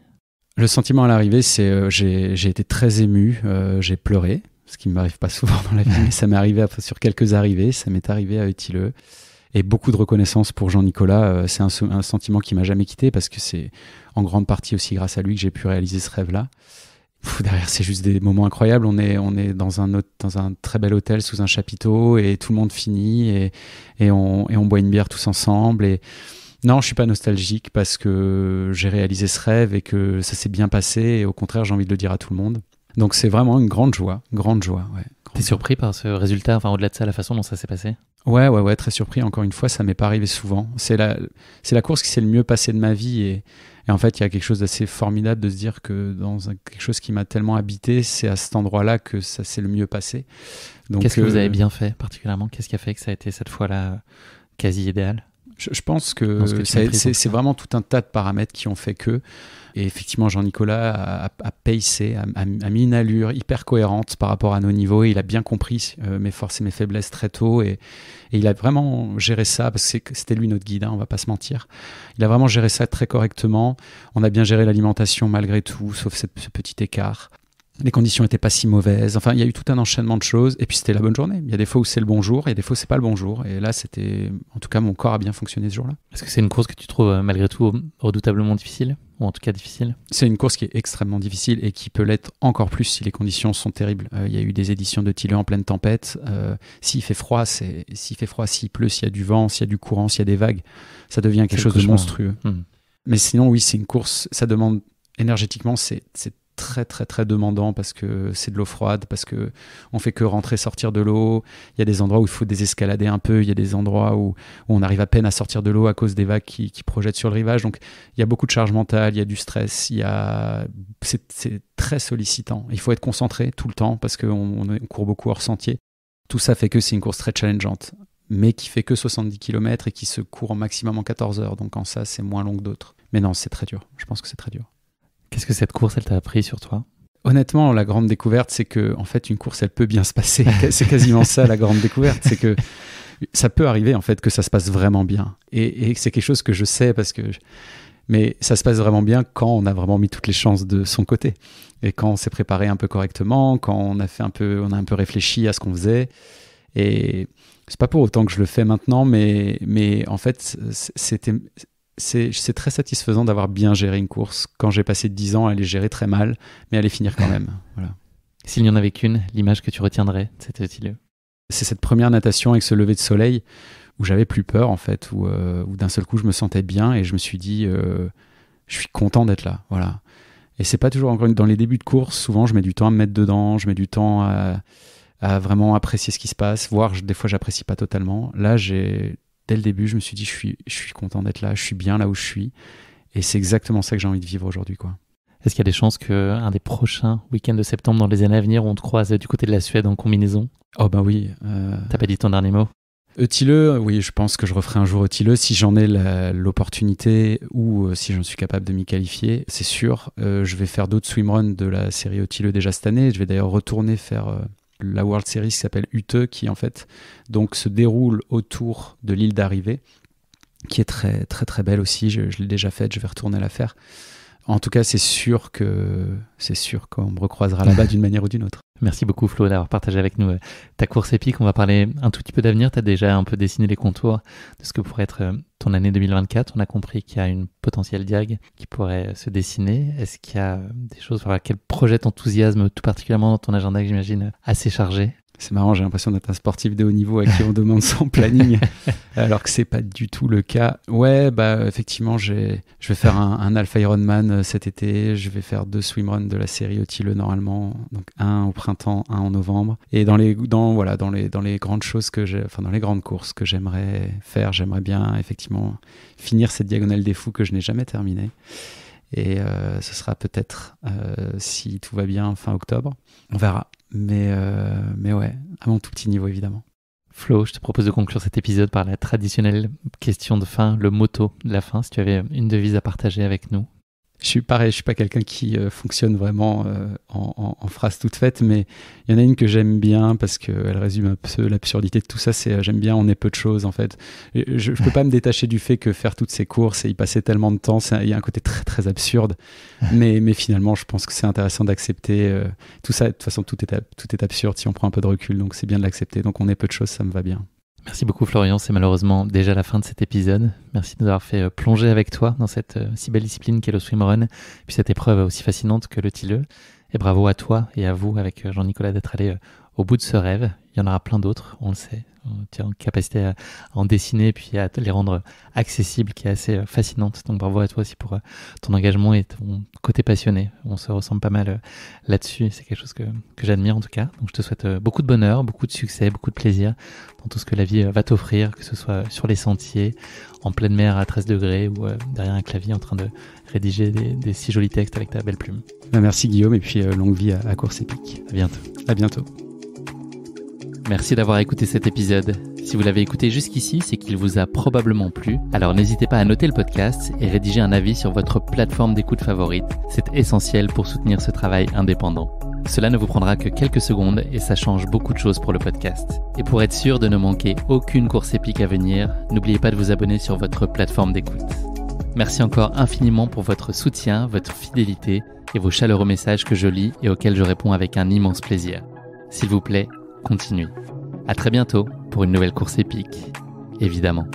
Le sentiment à l'arrivée, c'est j'ai été très ému. J'ai pleuré, ce qui ne m'arrive pas souvent dans la vie, mais ça m'est arrivé sur quelques arrivées. Ça m'est arrivé à Utö. Et beaucoup de reconnaissance pour Jean-Nicolas. C'est un sentiment qui m'a jamais quitté parce que c'est en grande partie aussi grâce à lui que j'ai pu réaliser ce rêve-là. Derrière, c'est juste des moments incroyables. On est dans un très bel hôtel sous un chapiteau et tout le monde finit et on boit une bière tous ensemble. Et non, je suis pas nostalgique parce que j'ai réalisé ce rêve et que ça s'est bien passé. Et au contraire, j'ai envie de le dire à tout le monde. Donc c'est vraiment une grande joie. Ouais. T'es surpris par ce résultat, enfin au-delà de ça, la façon dont ça s'est passé ? Ouais, très surpris. Encore une fois, ça m'est pas arrivé souvent. C'est la course qui s'est le mieux passée de ma vie et en fait, il y a quelque chose d'assez formidable de se dire que dans quelque chose qui m'a tellement habité, c'est à cet endroit-là que ça s'est le mieux passé. Donc, qu'est-ce que vous avez bien fait particulièrement ? Qu'est-ce qui a fait que ça a été cette fois-là quasi idéal ? Je pense que c'est vraiment tout un tas de paramètres qui ont fait que. Et effectivement, Jean-Nicolas a pacé, a mis une allure hyper cohérente par rapport à nos niveaux. Et il a bien compris mes forces et mes faiblesses très tôt. Et il a vraiment géré ça, parce que c'était lui notre guide, on va pas se mentir. Il a vraiment géré ça très correctement. On a bien géré l'alimentation malgré tout, sauf ce petit écart. Les conditions n'étaient pas si mauvaises. Enfin, il y a eu tout un enchaînement de choses. Et puis, c'était la bonne journée. Il y a des fois où c'est le bon jour, il y a des fois où c'est pas le bon jour. Et là, en tout cas, mon corps a bien fonctionné ce jour-là. Est-ce que c'est une course que tu trouves malgré tout redoutablement difficile ? Ou en tout cas difficile ? C'est une course qui est extrêmement difficile et qui peut l'être encore plus si les conditions sont terribles. Il y a eu des éditions de Utö en pleine tempête. S'il fait froid, s'il pleut, s'il y a du vent, s'il y a du courant, s'il y a des vagues, ça devient quelque chose de monstrueux. Mais sinon, oui, c'est une course, ça demande énergétiquement, c'est très très très demandant parce que c'est de l'eau froide, parce que on fait que rentrer, sortir de l'eau. Il y a des endroits où il faut désescalader un peu, il y a des endroits où on arrive à peine à sortir de l'eau à cause des vagues qui projettent sur le rivage. Donc il y a beaucoup de charge mentale, il y a du stress, c'est très sollicitant. Il faut être concentré tout le temps parce qu'on court beaucoup hors sentier. Tout ça fait que c'est une course très challengeante, mais qui fait que 70 km et qui se court en maximum en 14 heures. Donc en ça, c'est moins long que d'autres. Mais non, c'est très dur. Je pense que c'est très dur. Qu'est-ce que cette course, elle t'a appris sur toi ? Honnêtement, la grande découverte, c'est que en fait, une course, elle peut bien se passer. C'est quasiment ça, la grande découverte. C'est que ça peut arriver, en fait, que ça se passe vraiment bien. Et c'est quelque chose que je sais mais ça se passe vraiment bien quand on a vraiment mis toutes les chances de son côté. Et quand on s'est préparé un peu correctement, quand on a un peu réfléchi à ce qu'on faisait. Et c'est pas pour autant que je le fais maintenant, mais en fait, c'est très satisfaisant d'avoir bien géré une course. Quand j'ai passé 10 ans à les gérer très mal, mais à les finir quand même. Voilà. S'il n'y en avait qu'une, l'image que tu retiendrais, c'était Utö ? C'est cette première natation avec ce lever de soleil où j'avais plus peur, en fait, où d'un seul coup je me sentais bien et je me suis dit, je suis content d'être là. Voilà. Et c'est pas toujours, encore dans les débuts de course, souvent je mets du temps à me mettre dedans, je mets du temps à vraiment apprécier ce qui se passe, voire des fois j'apprécie pas totalement. Là, dès le début, je me suis dit, je suis content d'être là, je suis bien là où je suis. Et c'est exactement ça que j'ai envie de vivre aujourd'hui, quoi. Est-ce qu'il y a des chances qu'un des prochains week-ends de septembre dans les années à venir, on te croise du côté de la Suède en combinaison ? Oh bah oui. T'as pas dit ton dernier mot ? Utö, oui, je pense que je referai un jour Utö si j'en ai l'opportunité ou si j'en suis capable de m'y qualifier, c'est sûr. Je vais faire d'autres swimruns de la série Utö déjà cette année. Je vais d'ailleurs retourner faire la World Series qui s'appelle Utö, qui en fait donc se déroule autour de l'île d'arrivée, qui est très très très belle aussi. Je l'ai déjà faite, je vais retourner la faire. En tout cas, c'est sûr qu'on me recroisera là-bas d'une manière ou d'une autre. Merci beaucoup Flo d'avoir partagé avec nous ta course épique. On va parler un tout petit peu d'avenir. Tu as déjà un peu dessiné les contours de ce que pourrait être ton année 2024. On a compris qu'il y a une potentielle diag qui pourrait se dessiner. Est-ce qu'il y a des choses, quel projet t'enthousiasme tout particulièrement dans ton agenda que j'imagine assez chargé ? C'est marrant, j'ai l'impression d'être un sportif de haut niveau à qui on demande son planning, alors que c'est pas du tout le cas. Ouais, effectivement, je vais faire un Alpha Ironman cet été. Je vais faire 2 swimruns de la série Otile normalement, donc un au printemps, un en novembre. Et dans les grandes choses dans les grandes courses que j'aimerais faire, j'aimerais bien effectivement finir cette Diagonale des Fous que je n'ai jamais terminée. Et ce sera peut-être, si tout va bien, fin octobre. On verra. Mais ouais, à mon tout petit niveau, évidemment. Flo, je te propose de conclure cet épisode par la traditionnelle question de fin, le motto de la fin, si tu avais une devise à partager avec nous. Je suis pas quelqu'un qui fonctionne vraiment en phrases toutes faites, mais il y en a une que j'aime bien parce qu'elle résume un peu l'absurdité de tout ça, c'est j'aime bien on est peu de choses en fait. Je peux pas me détacher du fait que faire toutes ces courses et y passer tellement de temps, il y a un côté très très absurde, mais finalement je pense que c'est intéressant d'accepter tout ça. De toute façon tout est absurde si on prend un peu de recul, donc c'est bien de l'accepter. Donc on est peu de choses, ça me va bien. Merci beaucoup Florian, c'est malheureusement déjà la fin de cet épisode. Merci de nous avoir fait plonger avec toi dans cette si belle discipline qu'est le swimrun, puis cette épreuve aussi fascinante que le Tilleux. Et bravo à toi et à vous avec Jean-Nicolas d'être allé au bout de ce rêve. Il y en aura plein d'autres, on le sait. Tu as une capacité à en dessiner puis à les rendre accessibles qui est assez fascinante. Donc bravo à toi aussi pour ton engagement et ton côté passionné. On se ressemble pas mal là-dessus. C'est quelque chose que j'admire en tout cas. Donc je te souhaite beaucoup de bonheur, beaucoup de succès, beaucoup de plaisir dans tout ce que la vie va t'offrir, que ce soit sur les sentiers, en pleine mer à 13 degrés ou derrière un clavier en train de rédiger des si jolis textes avec ta belle plume. Merci Guillaume et puis longue vie à Course Épique. À bientôt. À bientôt. Merci d'avoir écouté cet épisode. Si vous l'avez écouté jusqu'ici, c'est qu'il vous a probablement plu. Alors n'hésitez pas à noter le podcast et rédiger un avis sur votre plateforme d'écoute favorite. C'est essentiel pour soutenir ce travail indépendant. Cela ne vous prendra que quelques secondes et ça change beaucoup de choses pour le podcast. Et pour être sûr de ne manquer aucune course épique à venir, n'oubliez pas de vous abonner sur votre plateforme d'écoute. Merci encore infiniment pour votre soutien, votre fidélité et vos chaleureux messages que je lis et auxquels je réponds avec un immense plaisir. S'il vous plaît, continuez. À très bientôt pour une nouvelle course épique, évidemment.